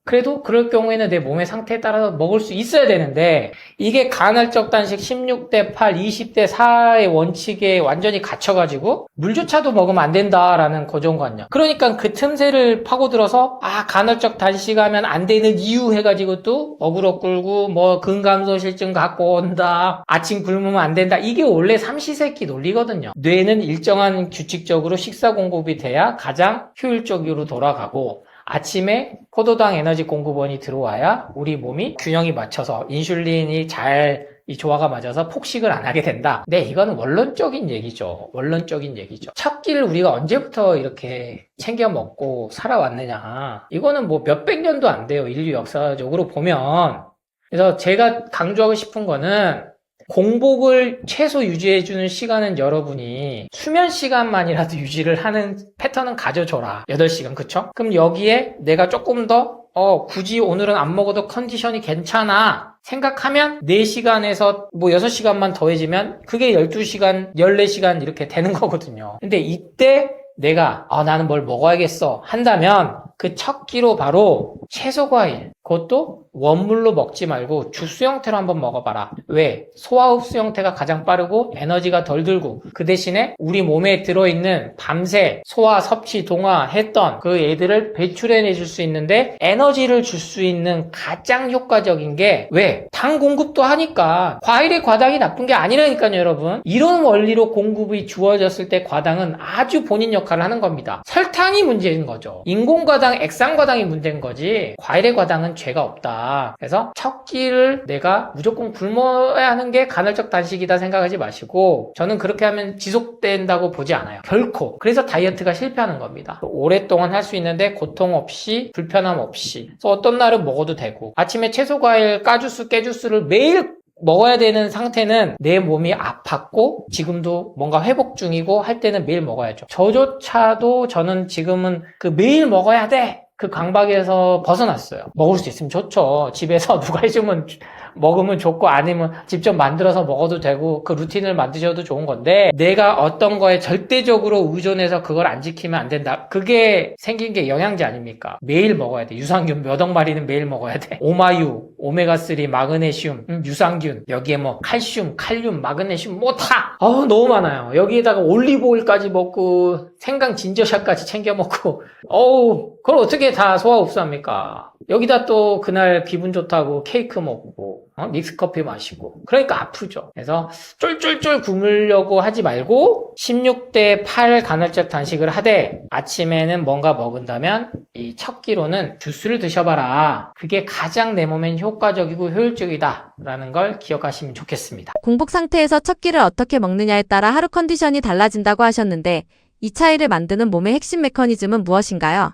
그래도 그럴 경우에는 내 몸의 상태에 따라서 먹을 수 있어야 되는데 이게 간헐적 단식 16대 8, 20대 4의 원칙에 완전히 갇혀가지고 물조차도 먹으면 안 된다라는 고정관념. 그러니까 그 틈새를 파고들어서 간헐적 단식하면 안 되는 이유 해가지고 또 어그로 끌고 뭐 근감소실증 갖고 온다. 아침 굶으면 안 된다. 이게 원래 삼시세끼 논리거든요. 뇌는 일정한 규칙적으로 식사 공급이 돼야 가장 효율적으로 돌아가고 아침에 포도당 에너지 공급원이 들어와야 우리 몸이 균형이 맞춰서 인슐린이 잘 이 조화가 맞아서 폭식을 안 하게 된다. 네, 이거는 원론적인 얘기죠. 원론적인 얘기죠. 첫 끼를 우리가 언제부터 이렇게 챙겨 먹고 살아왔느냐. 이거는 뭐 몇백 년도 안 돼요. 인류 역사적으로 보면. 그래서 제가 강조하고 싶은 거는 공복을 최소 유지해주는 시간은 여러분이 수면 시간만이라도 유지를 하는 패턴은 가져줘라. 8시간, 그쵸? 그럼 여기에 내가 조금 더 굳이 오늘은 안 먹어도 컨디션이 괜찮아 생각하면 4시간에서 뭐 6시간만 더해지면 그게 12시간, 14시간 이렇게 되는 거거든요. 근데 이때 내가 나는 뭘 먹어야겠어 한다면 그 첫 끼로 바로 채소 과일, 그것도 원물로 먹지 말고 주스 형태로 한번 먹어봐라. 왜? 소화 흡수 형태가 가장 빠르고 에너지가 덜 들고 그 대신에 우리 몸에 들어있는 밤새 소화, 섭취, 동화했던 그 애들을 배출해내줄 수 있는데 에너지를 줄 수 있는 가장 효과적인 게 왜? 당 공급도 하니까 과일의 과당이 나쁜 게 아니라니까요, 여러분. 이런 원리로 공급이 주어졌을 때 과당은 아주 본인 역할을 하는 겁니다. 설탕이 문제인 거죠. 인공과당, 액상과당이 문제인 거지 과일의 과당은 죄가 없다. 그래서 첫 끼를 내가 무조건 굶어야 하는 게 간헐적 단식이다 생각하지 마시고 저는 그렇게 하면 지속된다고 보지 않아요. 결코. 그래서 다이어트가 실패하는 겁니다. 오랫동안 할 수 있는데 고통 없이 불편함 없이. 그래서 어떤 날은 먹어도 되고 아침에 채소, 과일, 까주스, 깨주스를 매일 먹어야 되는 상태는 내 몸이 아팠고 지금도 뭔가 회복 중이고 할 때는 매일 먹어야죠. 저조차도 저는 지금은 그 매일 먹어야 돼! 그 강박에서 벗어났어요. 먹을 수 있으면 좋죠. 집에서 누가 해주면 먹으면 좋고 아니면 직접 만들어서 먹어도 되고 그 루틴을 만드셔도 좋은 건데 내가 어떤 거에 절대적으로 의존해서 그걸 안 지키면 안 된다. 그게 생긴 게 영양제 아닙니까? 매일 먹어야 돼. 유산균 몇 억 마리는 매일 먹어야 돼. 오마유, 오메가3, 마그네슘, 유산균 여기에 뭐 칼슘, 칼륨, 마그네슘 뭐 다 너무 많아요. 여기에다가 올리브오일까지 먹고 생강 진저샷까지 챙겨 먹고 그걸 어떻게 다 소화 흡수합니까? 여기다 또 그날 기분 좋다고 케이크 먹고 믹스커피 마시고 그러니까 아프죠. 그래서 쫄쫄쫄 굶으려고 하지 말고 16대 8 간헐적 단식을 하되 아침에는 뭔가 먹은다면 이 첫 끼로는 주스를 드셔봐라. 그게 가장 내 몸엔 효과적이고 효율적이다 라는 걸 기억하시면 좋겠습니다. 공복 상태에서 첫 끼를 어떻게 먹느냐에 따라 하루 컨디션이 달라진다고 하셨는데 이 차이를 만드는 몸의 핵심 메커니즘은 무엇인가요?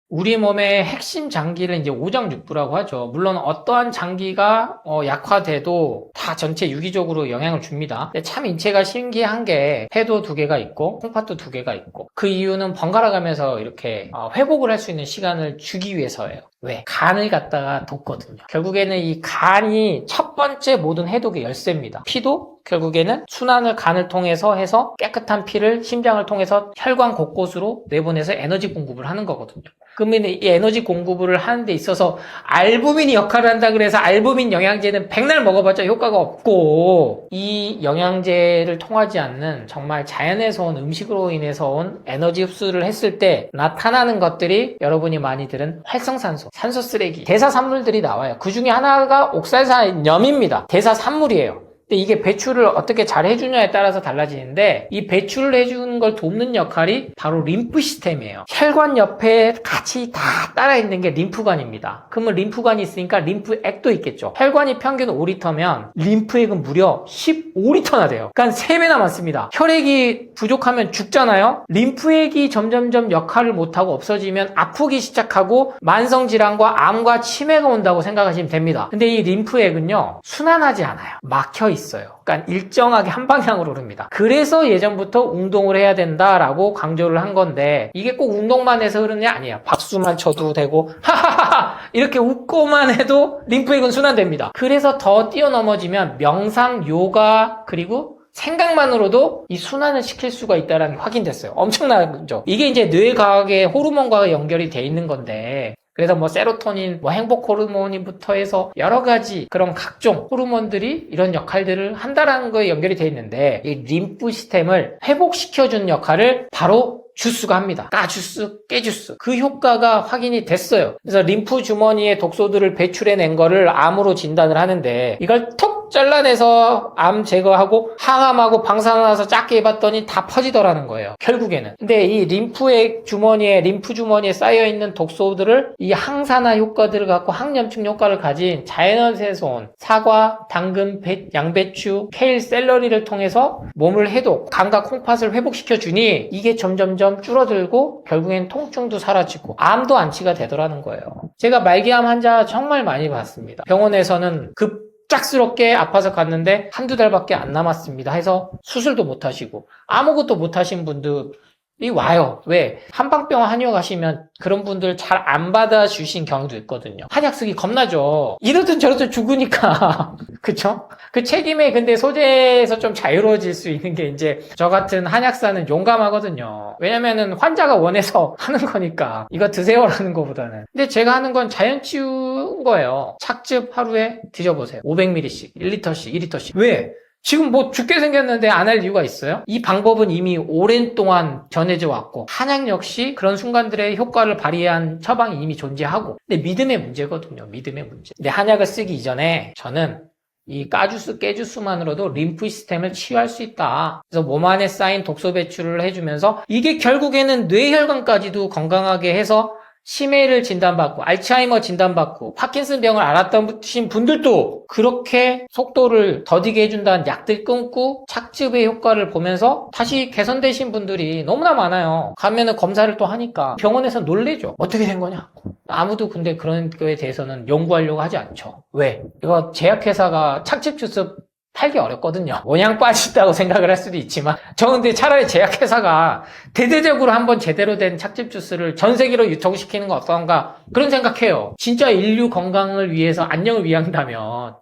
우리 몸의 핵심 장기를 이제 오장육부라고 하죠. 물론 어떠한 장기가 약화돼도 다 전체 유기적으로 영향을 줍니다. 근데 참 인체가 신기한 게 폐도 2개가 있고 콩팥도 2개가 있고 그 이유는 번갈아 가면서 이렇게 회복을 할 수 있는 시간을 주기 위해서예요. 왜? 간을 갖다가 돕거든요. 결국에는 이 간이 첫 번째 모든 해독의 열쇠입니다. 피도 결국에는 순환을 간을 통해서 해서 깨끗한 피를 심장을 통해서 혈관 곳곳으로 내보내서 에너지 공급을 하는 거거든요. 그러면 이 에너지 공급을 하는 데 있어서 알부민이 역할을 한다 그래서 알부민 영양제는 백날 먹어봤자 효과가 없고 이 영양제를 통하지 않는 정말 자연에서 온 음식으로 인해서 온 에너지 흡수를 했을 때 나타나는 것들이 여러분이 많이 들은 활성산소, 산소 쓰레기, 대사산물들이 나와요. 그 중에 하나가 옥살산염입니다. 대사산물이에요. 근데 이게 배출을 어떻게 잘 해주냐에 따라서 달라지는데 이 배출을 해주는 걸 돕는 역할이 바로 림프 시스템이에요. 혈관 옆에 같이 다 따라 있는 게 림프관입니다. 그러면 림프관이 있으니까 림프액도 있겠죠. 혈관이 평균 5리터면 림프액은 무려 15리터나 돼요. 그러니까 3배나 많습니다. 혈액이 부족하면 죽잖아요. 림프액이 점점점 역할을 못하고 없어지면 아프기 시작하고 만성질환과 암과 치매가 온다고 생각하시면 됩니다. 근데 이 림프액은요 순환하지 않아요. 막혀 있어요. 그러니까 일정하게 한 방향으로 흐릅니다. 그래서 예전부터 운동을 해야 된다라고 강조를 한 건데 이게 꼭 운동만 해서 흐르는 게 아니에요. 박수만 쳐도 되고 하하하하 이렇게 웃고만 해도 림프액은 순환됩니다. 그래서 더 뛰어넘어지면 명상, 요가 그리고 생각만으로도 이 순환을 시킬 수가 있다는 게 확인됐어요. 엄청나죠? 이게 이제 뇌과학의 호르몬과 연결이 돼 있는 건데 그래서 뭐 세로토닌, 뭐 행복 호르몬부터 해서 여러 가지 그런 각종 호르몬들이 이런 역할들을 한다는 거에 연결이 돼 있는데 이 림프 시스템을 회복시켜주는 역할을 바로 주스가 합니다. 까주스, 깨주스. 그 효과가 확인이 됐어요. 그래서 림프 주머니에 독소들을 배출해낸 거를 암으로 진단을 하는데 이걸 톡 잘라내서 암 제거하고 항암하고 방사능나서 작게 해봤더니 다 퍼지더라는 거예요. 결국에는. 근데 이 림프 주머니에 쌓여있는 독소들을 이 항산화 효과들을 갖고 항염증 효과를 가진 자연산세손, 사과, 당근, 양배추, 케일, 샐러리를 통해서 몸을 해독, 감각 콩팥을 회복시켜주니 이게 점점점 줄어들고 결국엔 통증도 사라지고 암도 완치가 되더라는 거예요. 제가 말기암 환자 정말 많이 봤습니다. 병원에서는 급작스럽게 아파서 갔는데 한두 달밖에 안 남았습니다 해서 수술도 못 하시고 아무것도 못 하신 분들이 와요. 왜? 한방병원 한의원 가시면 그런 분들 잘 안 받아주신 경우도 있거든요. 한약 쓰기 겁나죠. 이러든 저러든 죽으니까. 그쵸? 그 책임에 근데 소재에서 좀 자유로워질 수 있는 게 이제 저 같은 한약사는 용감하거든요. 왜냐면은 환자가 원해서 하는 거니까 이거 드세요라는 거보다는. 근데 제가 하는 건 자연 치유인 거예요. 착즙 하루에 드셔보세요. 500ml씩, 1리터씩, 2리터씩. 왜? 지금 뭐 죽게 생겼는데 안 할 이유가 있어요? 이 방법은 이미 오랜 동안 전해져 왔고 한약 역시 그런 순간들의 효과를 발휘한 처방이 이미 존재하고 근데 믿음의 문제거든요. 믿음의 문제. 근데 한약을 쓰기 이전에 저는 이 까주스, 깨주스만으로도 림프 시스템을 치유할 수 있다. 그래서 몸 안에 쌓인 독소 배출을 해주면서 이게 결국에는 뇌혈관까지도 건강하게 해서 치매를 진단받고 알츠하이머 진단받고 파킨슨병을 앓았던 분들도 그렇게 속도를 더디게 해준다는 약들 끊고 착즙의 효과를 보면서 다시 개선되신 분들이 너무나 많아요. 가면은 검사를 또 하니까 병원에서 놀래죠. 어떻게 된 거냐? 아무도 근데 그런 거에 대해서는 연구하려고 하지 않죠. 왜? 이거 제약회사가 착즙 주스 팔기 어렵거든요. 모양 빠진다고 생각을 할 수도 있지만 저 근데 차라리 제약회사가 대대적으로 한번 제대로 된 착즙 주스를 전 세계로 유통시키는 거 어떤가 그런 생각해요. 진짜 인류 건강을 위해서 안녕을 위한다면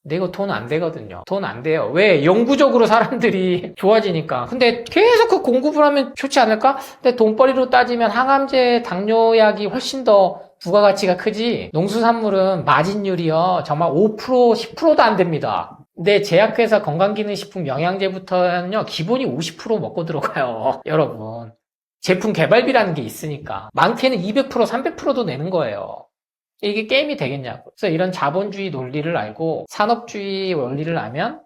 근데 이거 돈 안 되거든요. 돈 안 돼요. 왜? 영구적으로 사람들이 좋아지니까. 근데 계속 그 공급을 하면 좋지 않을까? 근데 돈벌이로 따지면 항암제, 당뇨약이 훨씬 더 부가가치가 크지 농수산물은 마진율이요 정말 5%, 10%도 안 됩니다. 근데 제약회사 건강기능식품 영양제부터는요 기본이 50% 먹고 들어가요. 여러분 제품 개발비라는 게 있으니까 많게는 200%, 300%도 내는 거예요. 이게 게임이 되겠냐고. 그래서 이런 자본주의 논리를 알고 산업주의 원리를 알면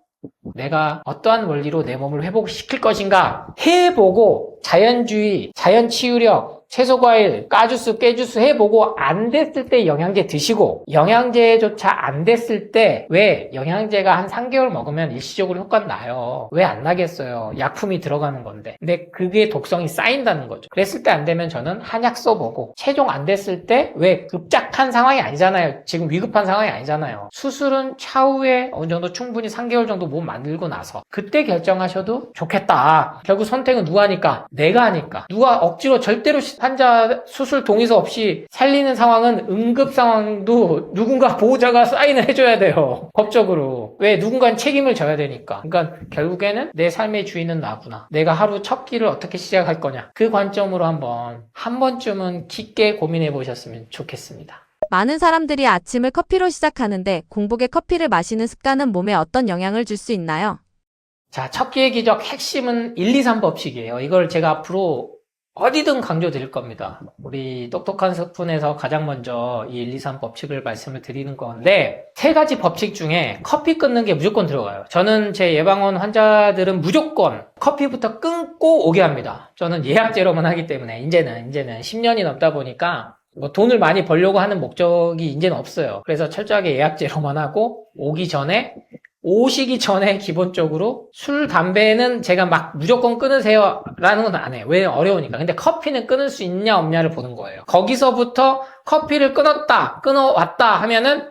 내가 어떠한 원리로 내 몸을 회복시킬 것인가 해보고 자연주의, 자연치유력, 채소과일, 까주스, 깨주스 해보고 안 됐을 때 영양제 드시고 영양제조차 안 됐을 때 왜 영양제가 한 3개월 먹으면 일시적으로 효과는 나요. 왜 안 나겠어요. 약품이 들어가는 건데. 근데 그게 독성이 쌓인다는 거죠. 그랬을 때 안 되면 저는 한약 써보고 최종 안 됐을 때 왜 급작한 상황이 아니잖아요. 지금 위급한 상황이 아니잖아요. 수술은 차후에 어느 정도 충분히 3개월 정도 몸 만들고 나서 그때 결정하셔도 좋겠다. 결국 선택은 누가 하니까? 내가 하니까. 누가 억지로 절대로 환자 수술 동의서 없이 살리는 상황은 응급 상황도 누군가 보호자가 사인을 해줘야 돼요. 법적으로. 왜? 누군가는 책임을 져야 되니까. 그러니까 결국에는 내 삶의 주인은 나구나. 내가 하루 첫 끼를 어떻게 시작할 거냐. 그 관점으로 한 번쯤은 깊게 고민해 보셨으면 좋겠습니다. 많은 사람들이 아침을 커피로 시작하는데 공복에 커피를 마시는 습관은 몸에 어떤 영향을 줄 수 있나요? 자, 첫 끼의 기적 핵심은 1, 2, 3법칙이에요. 이걸 제가 앞으로 어디든 강조드릴 겁니다. 우리 똑똑한 스푼에서 가장 먼저 이 1, 2, 3 법칙을 말씀을 드리는 건데, 세 가지 법칙 중에 커피 끊는 게 무조건 들어가요. 저는 제 예방원 환자들은 무조건 커피부터 끊고 오게 합니다. 저는 예약제로만 하기 때문에 이제는 10년이 넘다 보니까 뭐 돈을 많이 벌려고 하는 목적이 이제는 없어요. 그래서 철저하게 예약제로만 하고 오시기 전에 기본적으로 술, 담배는 제가 막 무조건 끊으세요 라는 건 안 해요. 왜? 어려우니까. 근데 커피는 끊을 수 있냐 없냐를 보는 거예요. 거기서부터 커피를 끊어왔다 하면은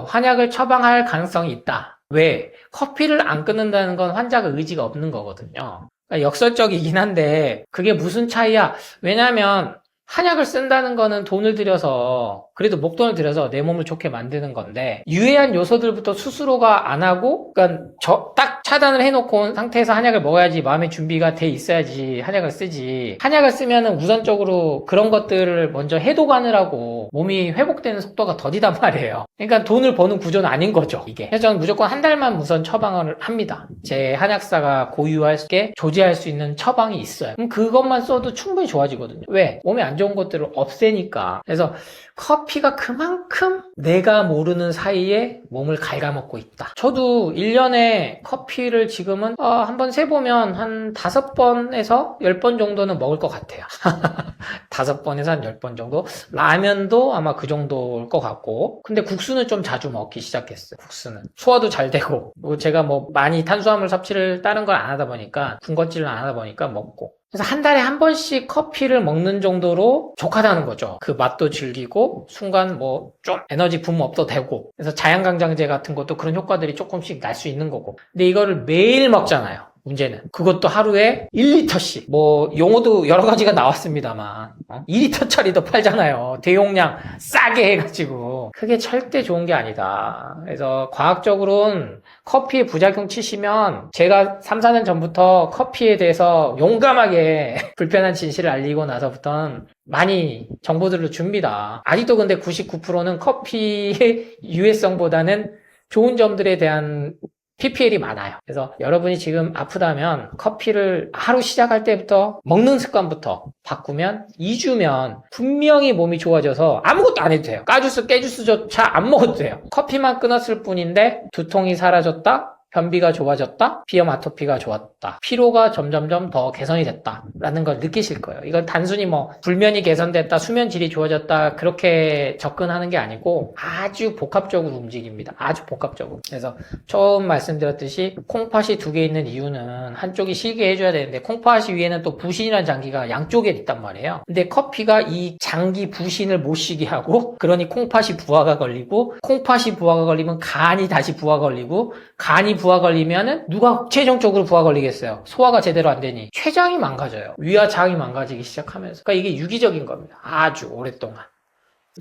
한약을 처방할 가능성이 있다. 왜? 커피를 안 끊는다는 건 환자가 의지가 없는 거거든요. 그러니까 역설적이긴 한데 그게 무슨 차이야? 왜냐면 한약을 쓴다는 거는 돈을 들여서, 그래도 목돈을 들여서 내 몸을 좋게 만드는 건데, 유해한 요소들부터 스스로가 안 하고, 그러니까 딱 차단을 해놓고 온 상태에서 한약을 먹어야지 마음의 준비가 돼 있어야지 한약을 쓰지. 한약을 쓰면은 우선적으로 그런 것들을 먼저 해독하느라고 몸이 회복되는 속도가 더디단 말이에요. 그러니까 돈을 버는 구조는 아닌 거죠, 이게. 그래서 저는 무조건 한 달만 우선 처방을 합니다. 제 한약사가 고유할 수 있게 조제할 수 있는 처방이 있어요. 그럼 그것만 써도 충분히 좋아지거든요. 왜? 몸에 안 좋은 것들을 없애니까. 그래서 커피가 그만큼 내가 모르는 사이에 몸을 갉아먹고 있다. 저도 1년에 커피를 지금은 한번 세보면 한 5번에서 10번 정도는 먹을 것 같아요. 5번에서 한 10번 정도. 라면도 아마 그 정도일 것 같고. 근데 국수는 좀 자주 먹기 시작했어요. 국수는 소화도 잘 되고, 그리고 제가 뭐 많이 탄수화물 섭취를 다른 걸 안 하다 보니까, 군것질을 안 하다 보니까 먹고. 그래서 한 달에 한 번씩 커피를 먹는 정도로 족하다는 거죠. 그 맛도 즐기고 순간 뭐 좀 에너지 붐업도 되고, 그래서 자양강장제 같은 것도 그런 효과들이 조금씩 날 수 있는 거고. 근데 이거를 매일 먹잖아요. 문제는 그것도 하루에 1리터씩, 뭐 용어도 여러 가지가 나왔습니다만 2리터짜리도 팔잖아요. 대용량 싸게 해가지고. 그게 절대 좋은 게 아니다. 그래서 과학적으로는 커피의 부작용 치시면, 제가 3, 4년 전부터 커피에 대해서 용감하게 불편한 진실을 알리고 나서부터는 많이 정보들을 줍니다. 아직도 근데 99%는 커피의 유해성보다는 좋은 점들에 대한 PPL이 많아요. 그래서 여러분이 지금 아프다면 커피를 하루 시작할 때부터 먹는 습관부터 바꾸면 2주면 분명히 몸이 좋아져서 아무것도 안 해도 돼요. 까주스, 깨주스조차 안 먹어도 돼요. 커피만 끊었을 뿐인데 두통이 사라졌다, 변비가 좋아졌다, 비염 아토피가 좋았다, 피로가 점점점 더 개선이 됐다 라는 걸 느끼실 거예요. 이건 단순히 뭐 불면이 개선됐다, 수면 질이 좋아졌다 그렇게 접근하는 게 아니고 아주 복합적으로 움직입니다. 아주 복합적으로. 그래서 처음 말씀드렸듯이 콩팥이 2개 있는 이유는 한쪽이 실게 해줘야 되는데, 콩팥이 위에는 또 부신이라는 장기가 양쪽에 있단 말이에요. 근데 커피가 이 장기 부신을 못 쉬게 하고, 그러니 콩팥이 부하가 걸리고, 콩팥이 부하가 걸리면 간이 다시 부하가 걸리고, 간이 부하 걸리면은 누가 최종적으로 부하 걸리겠어요? 소화가 제대로 안 되니 췌장이 망가져요. 위와 장이 망가지기 시작하면서. 그러니까 이게 유기적인 겁니다. 아주 오랫동안.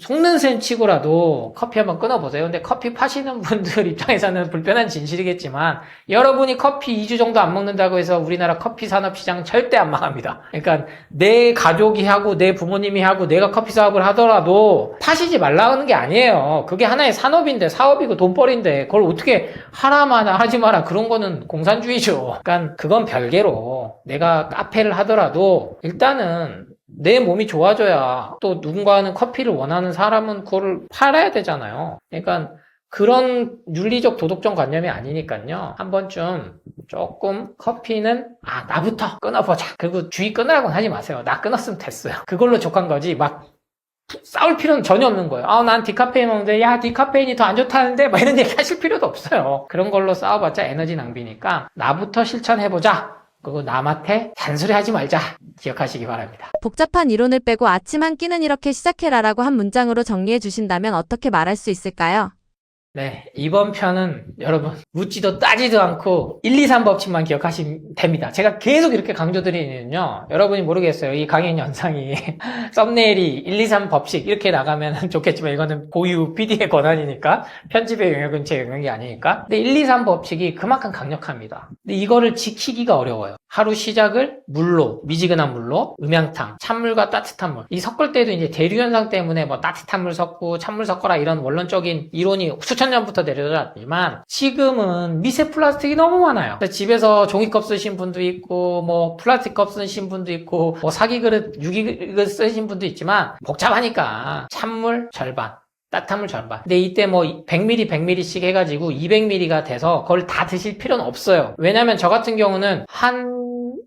속는 셈 치고라도 커피 한번 끊어보세요. 근데 커피 파시는 분들 입장에서는 불편한 진실이겠지만, 여러분이 커피 2주 정도 안 먹는다고 해서 우리나라 커피 산업 시장 절대 안 망합니다. 그러니까 내 가족이 하고 내 부모님이 하고 내가 커피 사업을 하더라도 파시지 말라는 게 아니에요. 그게 하나의 산업인데, 사업이고 돈벌인데 그걸 어떻게 하라 마나 하지 마라, 그런 거는 공산주의죠. 그러니까 그건 별개로 내가 카페를 하더라도 일단은 내 몸이 좋아져야, 또 누군가는 커피를 원하는 사람은 그거를 팔아야 되잖아요. 그러니까 그런 윤리적 도덕적 관념이 아니니까요. 한 번쯤 조금 커피는 나부터 끊어보자. 그리고 주의 끊으라고는 하지 마세요. 나 끊었으면 됐어요. 그걸로 족한 거지 막 싸울 필요는 전혀 없는 거예요. 난 디카페인 먹는데, 야, 디카페인이 더 안 좋다는데, 막 이런 얘기 하실 필요도 없어요. 그런 걸로 싸워봤자 에너지 낭비니까 나부터 실천해보자. 그리고 남한테 잔소리 하지 말자. 기억하시기 바랍니다. 복잡한 이론을 빼고 아침 한 끼는 이렇게 시작해라라고 한 문장으로 정리해 주신다면 어떻게 말할 수 있을까요? 네, 이번 편은 여러분 묻지도 따지도 않고 1, 2, 3 법칙만 기억하시면 됩니다. 제가 계속 이렇게 강조드리는요, 여러분이 모르겠어요. 이 강연 영상이 썸네일이 1, 2, 3 법칙 이렇게 나가면 좋겠지만, 이거는 고유 PD의 권한이니까, 편집의 영역은 제 영역이 아니니까. 근데 1, 2, 3 법칙이 그만큼 강력합니다. 근데 이거를 지키기가 어려워요. 하루 시작을 물로, 미지근한 물로, 음양탕, 찬물과 따뜻한 물. 이 섞을 때도 이제 대류 현상 때문에 뭐 따뜻한 물 섞고 찬물 섞어라 이런 원론적인 이론이 수천 년부터 내려졌지만 지금은 미세 플라스틱이 너무 많아요. 그래서 집에서 종이컵 쓰신 분도 있고 뭐 플라스틱 컵 쓰신 분도 있고 뭐 사기 그릇, 유기 그릇 쓰신 분도 있지만 복잡하니까 찬물 절반. 따뜻한 물 절반. 근데 이때 뭐 100ml, 100ml씩 해가지고 200ml가 돼서 그걸 다 드실 필요는 없어요. 왜냐면 저 같은 경우는 한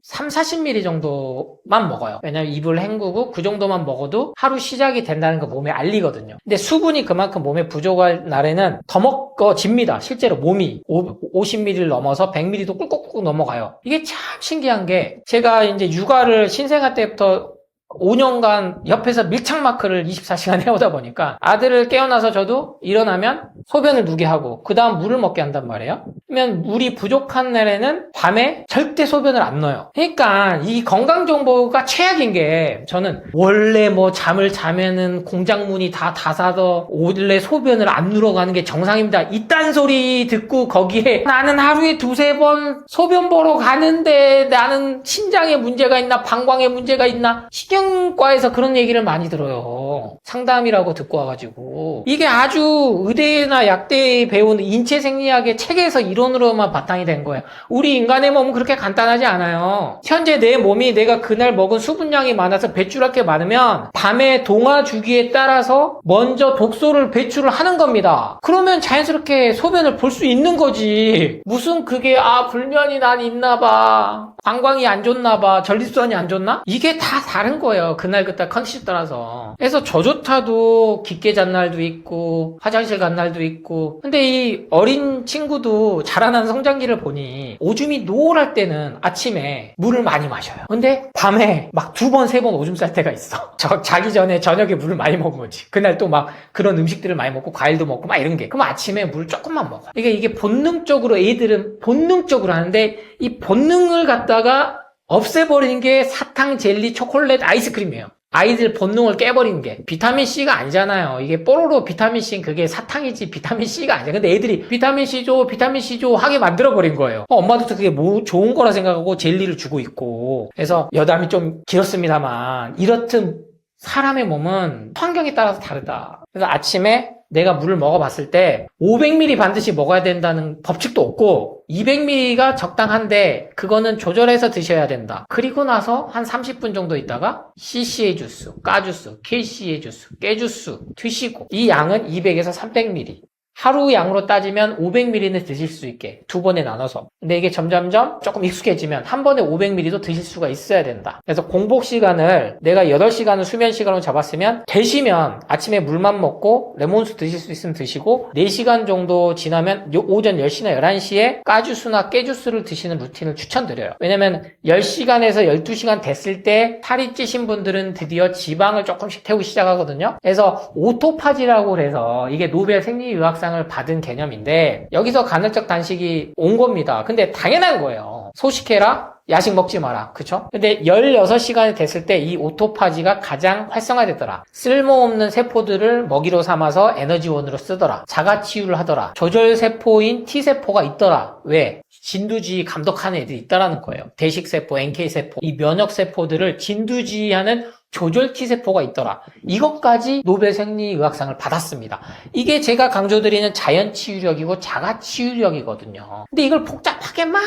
3, 40ml 정도만 먹어요. 왜냐면 입을 헹구고 그 정도만 먹어도 하루 시작이 된다는 거 몸에 알리거든요. 근데 수분이 그만큼 몸에 부족할 날에는 더 먹어집니다. 실제로 몸이 50ml를 넘어서 100ml도 꿀꺽꿀꺽 넘어가요. 이게 참 신기한 게 제가 이제 육아를 신생아 때부터 5년간 옆에서 밀착마크를 24시간 해오다 보니까 아들을 깨어나서 저도 일어나면 소변을 누게 하고 그 다음 물을 먹게 한단 말이에요. 그러면 물이 부족한 날에는 밤에 절대 소변을 안 넣어요. 그러니까 이 건강정보가 최악인 게 저는 원래 뭐 잠을 자면은 공장문이 다 닫아서 원래 소변을 안 누러 가는 게 정상입니다. 이딴 소리 듣고 거기에 나는 하루에 두세 번 소변 보러 가는데 나는 신장에 문제가 있나 방광에 문제가 있나 신경과에서 그런 얘기를 많이 들어요. 상담이라고 듣고 와가지고 이게 아주 의대나 약대에 배운 인체생리학의 책에서 이론으로만 바탕이 된 거예요. 우리 인간의 몸은 그렇게 간단하지 않아요. 현재 내 몸이 내가 그날 먹은 수분량이 많아서 배출할 게 많으면 밤에 동화 주기에 따라서 먼저 독소를 배출을 하는 겁니다. 그러면 자연스럽게 소변을 볼 수 있는 거지. 무슨 그게 불면이 난 있나 봐. 방광이 안 좋나 봐. 전립선이 안 좋나? 이게 다 다른 거예요. 그날 그때 컨디션 따라서. 그래서 저조차도 깊게 잔 날도 있고 화장실 간 날도 있고. 근데 이 어린 친구도 자라나는 성장기를 보니 오줌이 노랄 때는 아침에 물을 많이 마셔요. 근데 밤에 막 2번, 3번 오줌 쌀 때가 있어. 자기 전에 저녁에 물을 많이 먹은 거지. 그날 또 막 그런 음식들을 많이 먹고 과일도 먹고 막 이런 게. 그럼 아침에 물 조금만 먹어. 이게 본능적으로 애들은 본능적으로 하는데 이 본능을 갖다가 없애버리는 게 사탕, 젤리, 초콜릿, 아이스크림이에요. 아이들 본능을 깨버리는 게 비타민C가 아니잖아요. 이게 뽀로로 비타민C는 그게 사탕이지 비타민C가 아니야. 근데 애들이 비타민C 줘 비타민C 줘 하게 만들어버린 거예요. 엄마도 그게 뭐 좋은 거라 생각하고 젤리를 주고 있고. 그래서 여담이 좀 길었습니다만 이렇듯 사람의 몸은 환경에 따라서 다르다. 그래서 아침에 내가 물을 먹어봤을 때 500ml 반드시 먹어야 된다는 법칙도 없고 200ml가 적당한데 그거는 조절해서 드셔야 된다. 그리고 나서 한 30분 정도 있다가 CCA 주스, 까주스, KCA 주스, 깨주스 드시고 이 양은 200에서 300ml. 하루 양으로 따지면 500ml는 드실 수 있게 2번에 나눠서. 근데 이게 점점점 조금 익숙해지면 한 번에 500ml도 드실 수가 있어야 된다. 그래서 공복 시간을 내가 8시간을 수면 시간으로 잡았으면 되시면 아침에 물만 먹고 레몬수 드실 수 있으면 드시고 4시간 정도 지나면 오전 10시나 11시에 까주스나 깨주스를 드시는 루틴을 추천드려요. 왜냐면 10시간에서 12시간 됐을 때 살이 찌신 분들은 드디어 지방을 조금씩 태우기 시작하거든요. 그래서 오토파지라고 그래서 이게 노벨 생리의학상 을 받은 개념인데 여기서 간헐적 단식이 온 겁니다. 근데 당연한 거예요. 소식해라. 야식 먹지 마라. 그쵸? 근데 16시간이 됐을 때 이 오토파지가 가장 활성화되더라. 쓸모없는 세포들을 먹이로 삼아서 에너지원으로 쓰더라. 자가치유를 하더라. 조절세포인 T세포가 있더라. 왜? 진두지휘 감독하는 애들이 있다라는 거예요. 대식세포, NK세포, 이 면역세포들을 진두지휘하는 조절 T세포가 있더라. 이것까지 노벨 생리의학상을 받았습니다. 이게 제가 강조드리는 자연치유력이고 자가치유력이거든요. 근데 이걸 복잡하게 막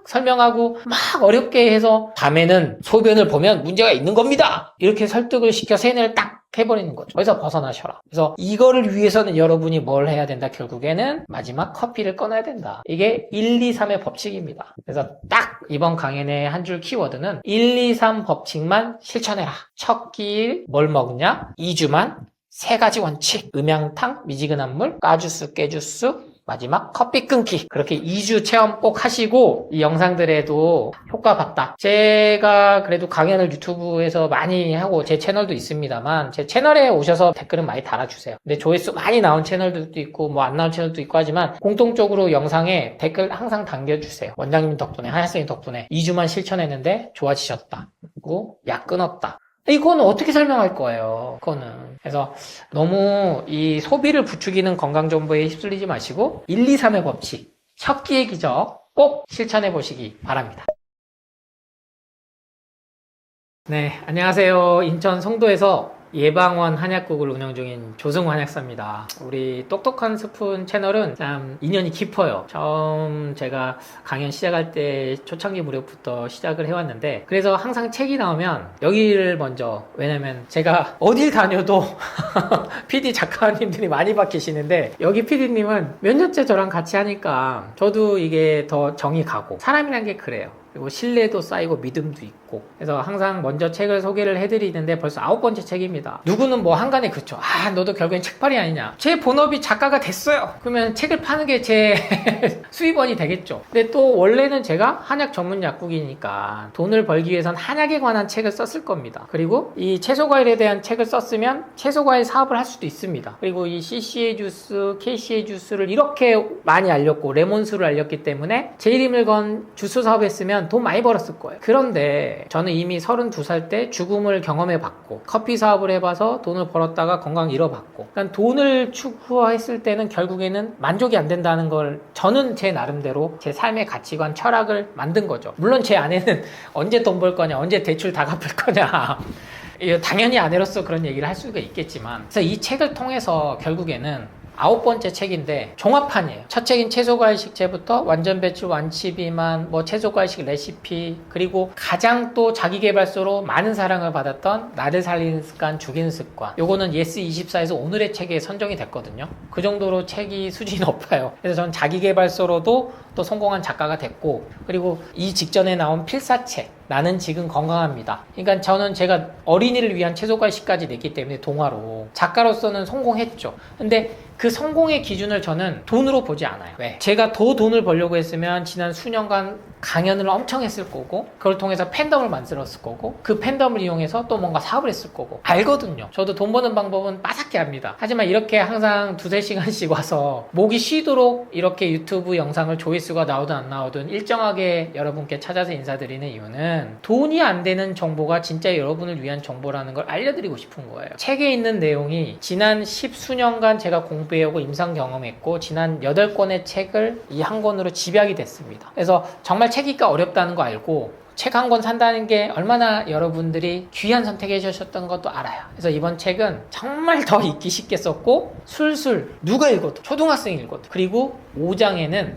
설명하고 막 어렵게 해서 밤에는 소변을 보면 문제가 있는 겁니다. 이렇게 설득을 시켜 세뇌를 딱 해버리는 거죠. 거기서 벗어나셔라. 그래서 이거를 위해서는 여러분이 뭘 해야 된다? 결국에는 마지막 커피를 끊어야 된다. 이게 1, 2, 3의 법칙입니다. 그래서 딱 이번 강연의 한 줄 키워드는 1, 2, 3 법칙만 실천해라. 첫 끼 뭘 먹냐? 2주만 3가지 원칙. 음양탕, 미지근한 물, 까주스, 깨주스, 마지막 커피 끊기. 그렇게 2주 체험 꼭 하시고 이 영상들에도 효과 봤다. 제가 그래도 강연을 유튜브에서 많이 하고 제 채널도 있습니다만 제 채널에 오셔서 댓글은 많이 달아주세요. 근데 조회수 많이 나온 채널들도 있고 뭐 안 나온 채널도 있고 하지만 공통적으로 영상에 댓글 항상 남겨주세요. 원장님 덕분에 하야스님 덕분에 2주만 실천했는데 좋아지셨다. 그리고 약 끊었다. 이건 어떻게 설명할 거예요, 그거는. 그래서 너무 이 소비를 부추기는 건강정보에 휩쓸리지 마시고 1, 2, 3의 법칙, 첫 끼의 기적 꼭 실천해 보시기 바랍니다. 네, 안녕하세요. 인천 송도에서 예방원 한약국을 운영 중인 조승우 한약사입니다. 우리 똑똑한 스푼 채널은 참 인연이 깊어요. 처음 제가 강연 시작할 때 초창기 무렵부터 시작을 해왔는데, 그래서 항상 책이 나오면 여기를 먼저, 왜냐면 제가 어딜 다녀도 PD 작가님들이 많이 바뀌시는데, 여기 PD님은 몇 년째 저랑 같이 하니까 저도 이게 더 정이 가고, 사람이란 게 그래요. 그리고 신뢰도 쌓이고 믿음도 있고, 그래서 항상 먼저 책을 소개를 해드리는데 벌써 9번째 책입니다. 누구는 뭐 한간에 그쵸, 너도 결국엔 책팔이 아니냐, 제 본업이 작가가 됐어요, 그러면 책을 파는 게 제 수입원이 되겠죠. 근데 또 원래는 제가 한약 전문 약국이니까 돈을 벌기 위해선 한약에 관한 책을 썼을 겁니다. 그리고 이 채소과일에 대한 책을 썼으면 채소과일 사업을 할 수도 있습니다. 그리고 이 CCA 주스, KCA 주스를 이렇게 많이 알렸고 레몬수를 알렸기 때문에 제 이름을 건 주스 사업 했으면 돈 많이 벌었을 거예요. 그런데 저는 이미 32살 때 죽음을 경험해 봤고, 커피 사업을 해봐서 돈을 벌었다가 건강 잃어봤고, 그러니까 돈을 추구했을 때는 결국에는 만족이 안 된다는 걸 저는 제 나름대로 제 삶의 가치관, 철학을 만든 거죠. 물론 제 아내는 언제 돈 벌 거냐, 언제 대출 다 갚을 거냐, 당연히 아내로서 그런 얘기를 할 수가 있겠지만, 그래서 이 책을 통해서 결국에는 9번째 책인데 종합판이에요. 첫 책인 채소과일 식재부터 완전 배출, 완치 비만, 뭐 채소과일식 레시피, 그리고 가장 또 자기계발서로 많은 사랑을 받았던 나를 살리는 습관, 죽이는 습관, 요거는 예스24에서 오늘의 책에 선정이 됐거든요. 그 정도로 책이 수준이 높아요. 그래서 저는 자기계발서로도 또 성공한 작가가 됐고, 그리고 이 직전에 나온 필사책 나는 지금 건강합니다. 그러니까 저는 제가 어린이를 위한 채소과일식까지 냈기 때문에 동화로 작가로서는 성공했죠. 근데 그 성공의 기준을 저는 돈으로 보지 않아요. 왜? 제가 더 돈을 벌려고 했으면 지난 수년간 강연을 엄청 했을 거고, 그걸 통해서 팬덤을 만들었을 거고, 그 팬덤을 이용해서 또 뭔가 사업을 했을 거고, 알거든요. 저도 돈 버는 방법은 빠삭히 압니다. 하지만 이렇게 항상 2-3시간씩 와서 목이 쉬도록 이렇게 유튜브 영상을 조회수가 나오든 안 나오든 일정하게 여러분께 찾아서 인사드리는 이유는 돈이 안 되는 정보가 진짜 여러분을 위한 정보라는 걸 알려드리고 싶은 거예요. 책에 있는 내용이 지난 10수년간 제가 공부해오고 임상 경험했고, 지난 8권의 책을 이 한 권으로 집약이 됐습니다. 그래서 정말 책 읽기가 어렵다는 거 알고, 책 한 권 산다는 게 얼마나 여러분들이 귀한 선택해 주셨던 것도 알아요. 그래서 이번 책은 정말 더 읽기 쉽게 썼고, 술술 누가 읽어도, 초등학생 읽어도, 그리고 5장에는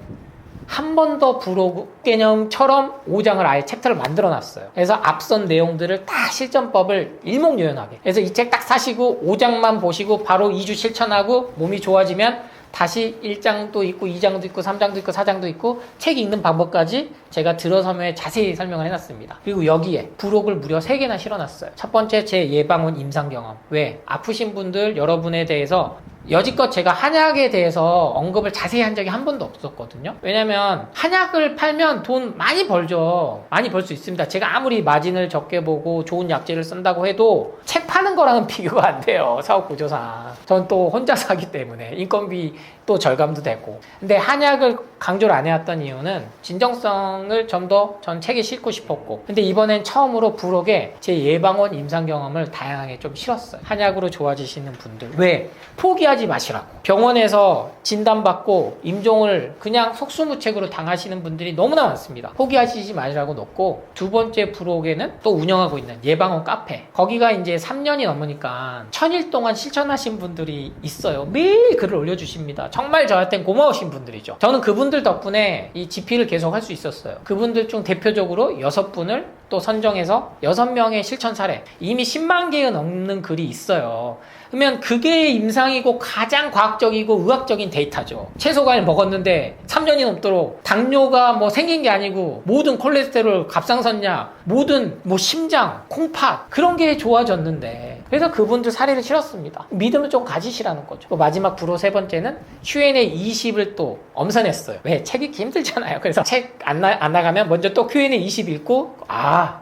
한 번 더 브로그 개념처럼 5장을 아예 챕터를 만들어 놨어요. 그래서 앞선 내용들을 다 실전법을 일목요연하게. 그래서 이 책 딱 사시고 5장만 보시고 바로 2주 실천하고 몸이 좋아지면 다시 1장도 있고 2장도 있고 3장도 있고 4장도 있고 책 읽는 방법까지 제가 들어서면 자세히 설명을 해놨습니다. 그리고 여기에 부록을 무려 3개나 실어놨어요. 첫 번째, 제 예방원 임상경험. 왜? 아프신 분들 여러분에 대해서 여지껏 제가 한약에 대해서 언급을 자세히 한 적이 한 번도 없었거든요. 왜냐면 한약을 팔면 돈 많이 벌죠. 많이 벌 수 있습니다. 제가 아무리 마진을 적게 보고 좋은 약재를 쓴다고 해도 책 파는 거랑은 비교가 안 돼요, 사업 구조상. 전 또 혼자서 하기 때문에 인건비 또 절감도 되고. 근데 한약을 강조를 안 해왔던 이유는 진정성을 좀 더 전 책에 싣고 싶었고, 근데 이번엔 처음으로 부록에 제 예방원 임상 경험을 다양하게 좀 실었어요. 한약으로 좋아지시는 분들, 왜? 포기하지 마시라고. 병원에서 진단받고 임종을 그냥 속수무책으로 당하시는 분들이 너무나 많습니다. 포기하시지 마시라고 넣고, 두 번째 부록에는 또 운영하고 있는 예방원 카페, 거기가 이제 3년이 넘으니까 1000일 동안 실천하신 분들이 있어요. 매일 글을 올려주십니다. 정말 저한테는 고마우신 분들이죠. 저는 그분들 덕분에 이 GP를 계속 할 수 있었어요. 그분들 중 대표적으로 6분을 또 선정해서 6명의 실천 사례, 이미 10만 개가 넘는 글이 있어요. 그러면 그게 임상이고 가장 과학적이고 의학적인 데이터죠. 채소과일 먹었는데 3년이 넘도록 당뇨가 뭐 생긴 게 아니고 모든 콜레스테롤, 갑상선약, 모든 뭐 심장, 콩팥 그런 게 좋아졌는데, 그래서 그분들 사례를 실었습니다. 믿음을 좀 가지시라는 거죠. 또 마지막 부로 3번째는 Q&A 20을 또 엄선했어요. 왜? 책 읽기 힘들잖아요. 그래서 책 안 나가면 먼저 또 Q&A 20 읽고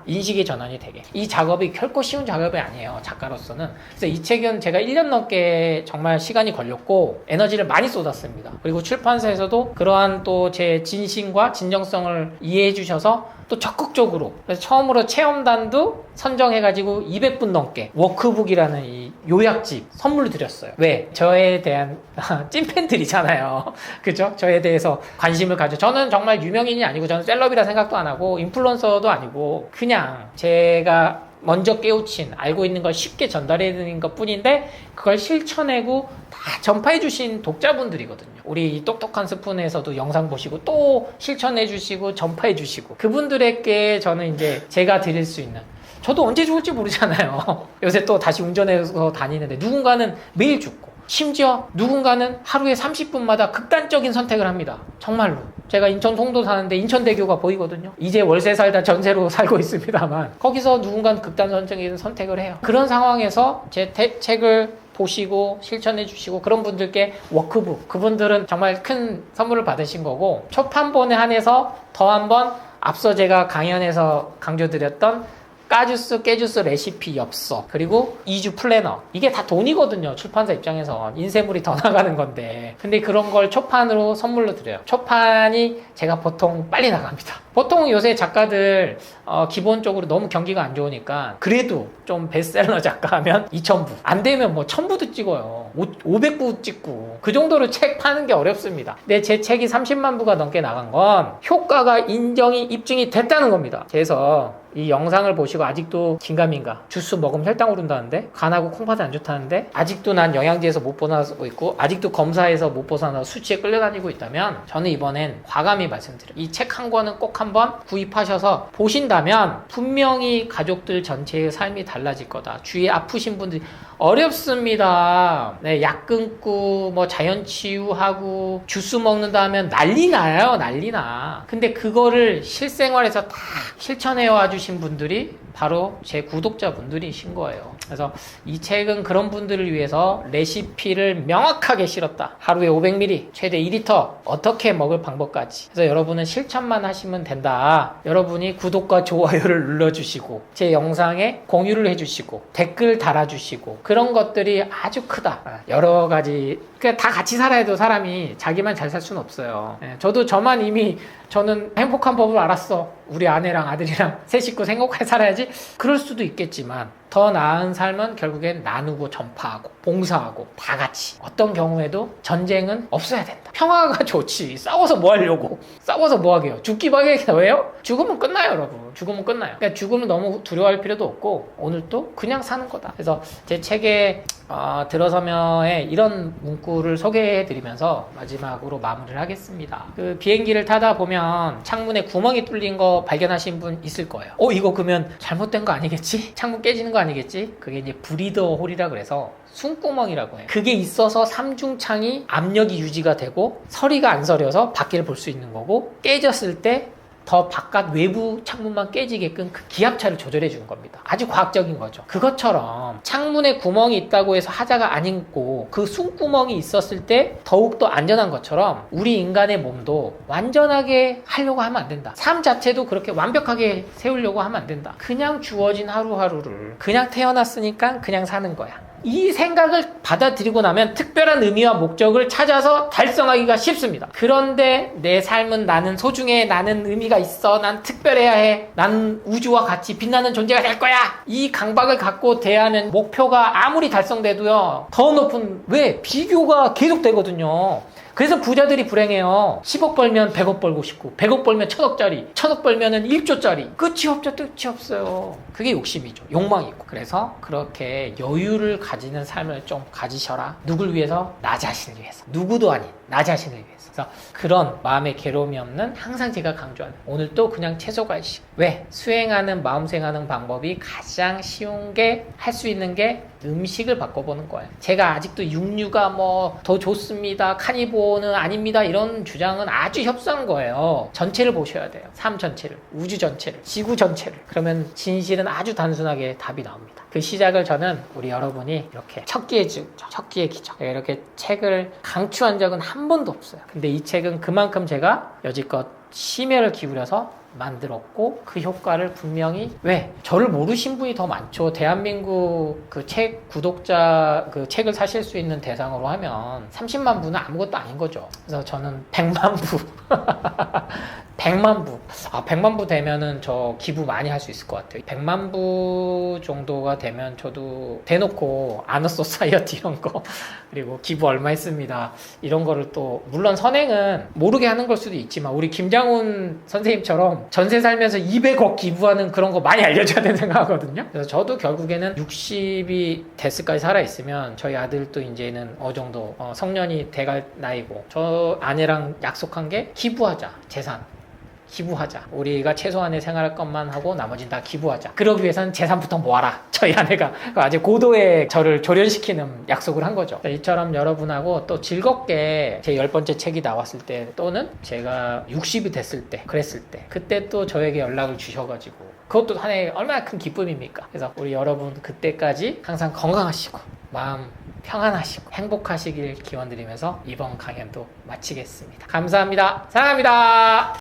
인식의 전환이 되게. 이 작업이 결코 쉬운 작업이 아니에요, 작가로서는. 그래서 이 책은 제가 1년 넘게 정말 시간이 걸렸고 에너지를 많이 쏟았습니다. 그리고 출판사에서도 그러한 또 제 진심과 진정성을 이해해 주셔서 또 적극적으로, 그래서 처음으로 체험단도 선정해가지고 200분 넘게 워크북이라는 이 요약집 선물로 드렸어요. 왜? 저에 대한 찐팬들이잖아요. 그죠? 저에 대해서 관심을 가져. 저는 정말 유명인이 아니고, 저는 셀럽이라 생각도 안 하고 인플루언서도 아니고, 그냥 제가 먼저 깨우친, 알고 있는 걸 쉽게 전달해 드리는 것 뿐인데 그걸 실천하고 다 전파해 주신 독자분들이거든요. 우리 똑똑한 스푼에서도 영상 보시고 또 실천해 주시고 전파해 주시고 그분들에게 저는 이제 제가 드릴 수 있는, 저도 언제 죽을지 모르잖아요. 요새 또 다시 운전해서 다니는데 누군가는 매일 죽고 심지어 누군가는 하루에 30분마다 극단적인 선택을 합니다. 정말로. 제가 인천 송도 사는데 인천대교가 보이거든요. 이제 월세 살다 전세로 살고 있습니다만 거기서 누군가는 극단적인 선택을 해요. 그런 상황에서 제 책을 보시고 실천해 주시고 그런 분들께 워크북, 그분들은 정말 큰 선물을 받으신 거고, 초판본에 한해서 더 한번 앞서 제가 강연에서 강조드렸던 까주스, 깨주스 레시피 엽서, 그리고 2주 플래너. 이게 다 돈이거든요. 출판사 입장에서. 인쇄물이 더 나가는 건데. 근데 그런 걸 초판으로 선물로 드려요. 초판이 제가 보통 빨리 나갑니다. 보통 요새 작가들 기본적으로 너무 경기가 안 좋으니까 그래도 좀 베스트셀러 작가 하면 2,000부. 안 되면 뭐 1,000부도 찍어요. 500부 찍고. 그 정도로 책 파는 게 어렵습니다. 근데 제 책이 30만 부가 넘게 나간 건 효과가 인정이, 입증이 됐다는 겁니다. 그래서 이 영상을 보시고 아직도 긴가민가, 주스 먹으면 혈당 오른다는데, 간하고 콩팥이 안 좋다는데, 아직도 난 영양제에서 못 벗어나고 있고 아직도 검사에서 못 벗어나서 수치에 끌려다니고 있다면 저는 이번엔 과감히 말씀드려요. 이 책 한 권은 꼭 한번 구입하셔서 보신다면 분명히 가족들 전체의 삶이 달라질 거다. 주위에 아프신 분들이 어렵습니다. 네, 약 끊고 뭐 자연 치유하고 주스 먹는다 하면 난리 나요. 난리 나. 근데 그거를 실생활에서 다 실천해 와 주신 분들이 바로 제 구독자분들이신 거예요. 그래서 이 책은 그런 분들을 위해서 레시피를 명확하게 실었다. 하루에 500ml, 최대 2리터 어떻게 먹을 방법까지. 그래서 여러분은 실천만 하시면 된다. 여러분이 구독과 좋아요를 눌러주시고 제 영상에 공유를 해주시고 댓글 달아주시고 그런 것들이 아주 크다. 여러 가지, 그냥 다 같이 살아야 돼. 사람이 자기만 잘 살 수는 없어요. 저도 저만 이미 저는 행복한 법을 알았어. 우리 아내랑 아들이랑 세 식구 행복하게 살아야지. 그럴 수도 있겠지만 더 나은 삶은 결국엔 나누고 전파하고 봉사하고 다 같이. 어떤 경우에도 전쟁은 없어야 된다. 평화가 좋지. 싸워서 뭐 하려고. 싸워서 뭐 하게요. 죽기 밖에 왜요? 죽으면 끝나요, 여러분. 죽으면 끝나요. 그러니까 죽으면 너무 두려워할 필요도 없고 오늘도 그냥 사는 거다. 그래서 제 책에 들어서면에 이런 문구를 소개해드리면서 마지막으로 마무리를 하겠습니다. 그 비행기를 타다 보면 창문에 구멍이 뚫린 거 발견하신 분 있을 거예요. 이거 그러면 잘못된 거 아니겠지? 창문 깨지는 거 아니겠지? 그게 이제 브리더 홀이라 그래서 숨구멍이라고 해요. 그게 있어서 삼중창이 압력이 유지가 되고 서리가 안 서려서 밖을 볼 수 있는 거고, 깨졌을 때 더 바깥 외부 창문만 깨지게끔 그 기압차를 조절해 주는 겁니다. 아주 과학적인 거죠. 그것처럼 창문에 구멍이 있다고 해서 하자가 아니고 그 숨구멍이 있었을 때 더욱더 안전한 것처럼 우리 인간의 몸도 완전하게 하려고 하면 안 된다. 삶 자체도 그렇게 완벽하게 세우려고 하면 안 된다. 그냥 주어진 하루하루를 그냥 태어났으니까 그냥 사는 거야. 이 생각을 받아들이고 나면 특별한 의미와 목적을 찾아서 달성하기가 쉽습니다. 그런데 내 삶은 나는 소중해, 나는 의미가 있어, 난 특별해야 해, 난 우주와 같이 빛나는 존재가 될 거야, 이 강박을 갖고 대하면 목표가 아무리 달성돼도요 더 높은, 왜? 비교가 계속 되거든요. 그래서 부자들이 불행해요. 10억 벌면 100억 벌고 싶고 100억 벌면 1000억짜리, 1000억 벌면 1조짜리. 끝이 없죠. 끝이 없어요. 그게 욕심이죠. 욕망이고. 그래서 그렇게 여유를 가지는 삶을 좀 가지셔라. 누굴 위해서? 나 자신을 위해서. 누구도 아닌 나 자신을 위해서. 그래서 그런 마음의 괴로움이 없는, 항상 제가 강조하는, 오늘 또 그냥 채소갈식. 왜? 수행하는, 마음 수행하는 방법이 가장 쉬운 게, 할 수 있는 게 음식을 바꿔보는 거예요. 제가 아직도 육류가 뭐 더 좋습니다, 카니보어는 아닙니다, 이런 주장은 아주 협소한 거예요. 전체를 보셔야 돼요. 삶 전체를, 우주 전체를, 지구 전체를. 그러면 진실은 아주 단순하게 답이 나옵니다. 그 시작을 저는 우리 여러분이 이렇게 첫 기의 기적, 이렇게 책을 강추한 적은 한 번도 없어요. 근데 이 책은 그만큼 제가 여지껏 심혈을 기울여서 만들었고, 그 효과를 분명히, 왜? 저를 모르신 분이 더 많죠. 대한민국 그 책 구독자, 그 책을 사실 수 있는 대상으로 하면 30만 부는 아무것도 아닌 거죠. 그래서 저는 100만 부 100만 부. 100만 부 되면은 저 기부 많이 할 수 있을 것 같아요. 100만 부 정도가 되면 저도 대놓고 아너 소사이어티 이런 거 그리고 기부 얼마 했습니다. 이런 거를 또 물론 선행은 모르게 하는 걸 수도 있지만 우리 김장훈 선생님처럼 전세 살면서 200억 기부하는 그런 거 많이 알려줘야 된다고 생각하거든요. 그래서 저도 결국에는 60이 됐을까지 살아있으면 저희 아들도 이제는 어느 정도 성년이 돼갈 나이고 저 아내랑 약속한 게 기부하자. 재산 기부하자. 우리가 최소한의 생활할 것만 하고 나머지는 다 기부하자. 그러기 위해서는 재산부터 모아라. 저희 아내가 아주 고도의 저를 조련시키는 약속을 한 거죠. 이처럼 여러분하고 또 즐겁게 제 10번째 책이 나왔을 때 또는 제가 60이 됐을 때 그랬을 때 그때 또 저에게 연락을 주셔가지고 그것도 하나의 얼마나 큰 기쁨입니까? 그래서 우리 여러분 그때까지 항상 건강하시고 마음 평안하시고 행복하시길 기원드리면서 이번 강연도 마치겠습니다. 감사합니다. 사랑합니다.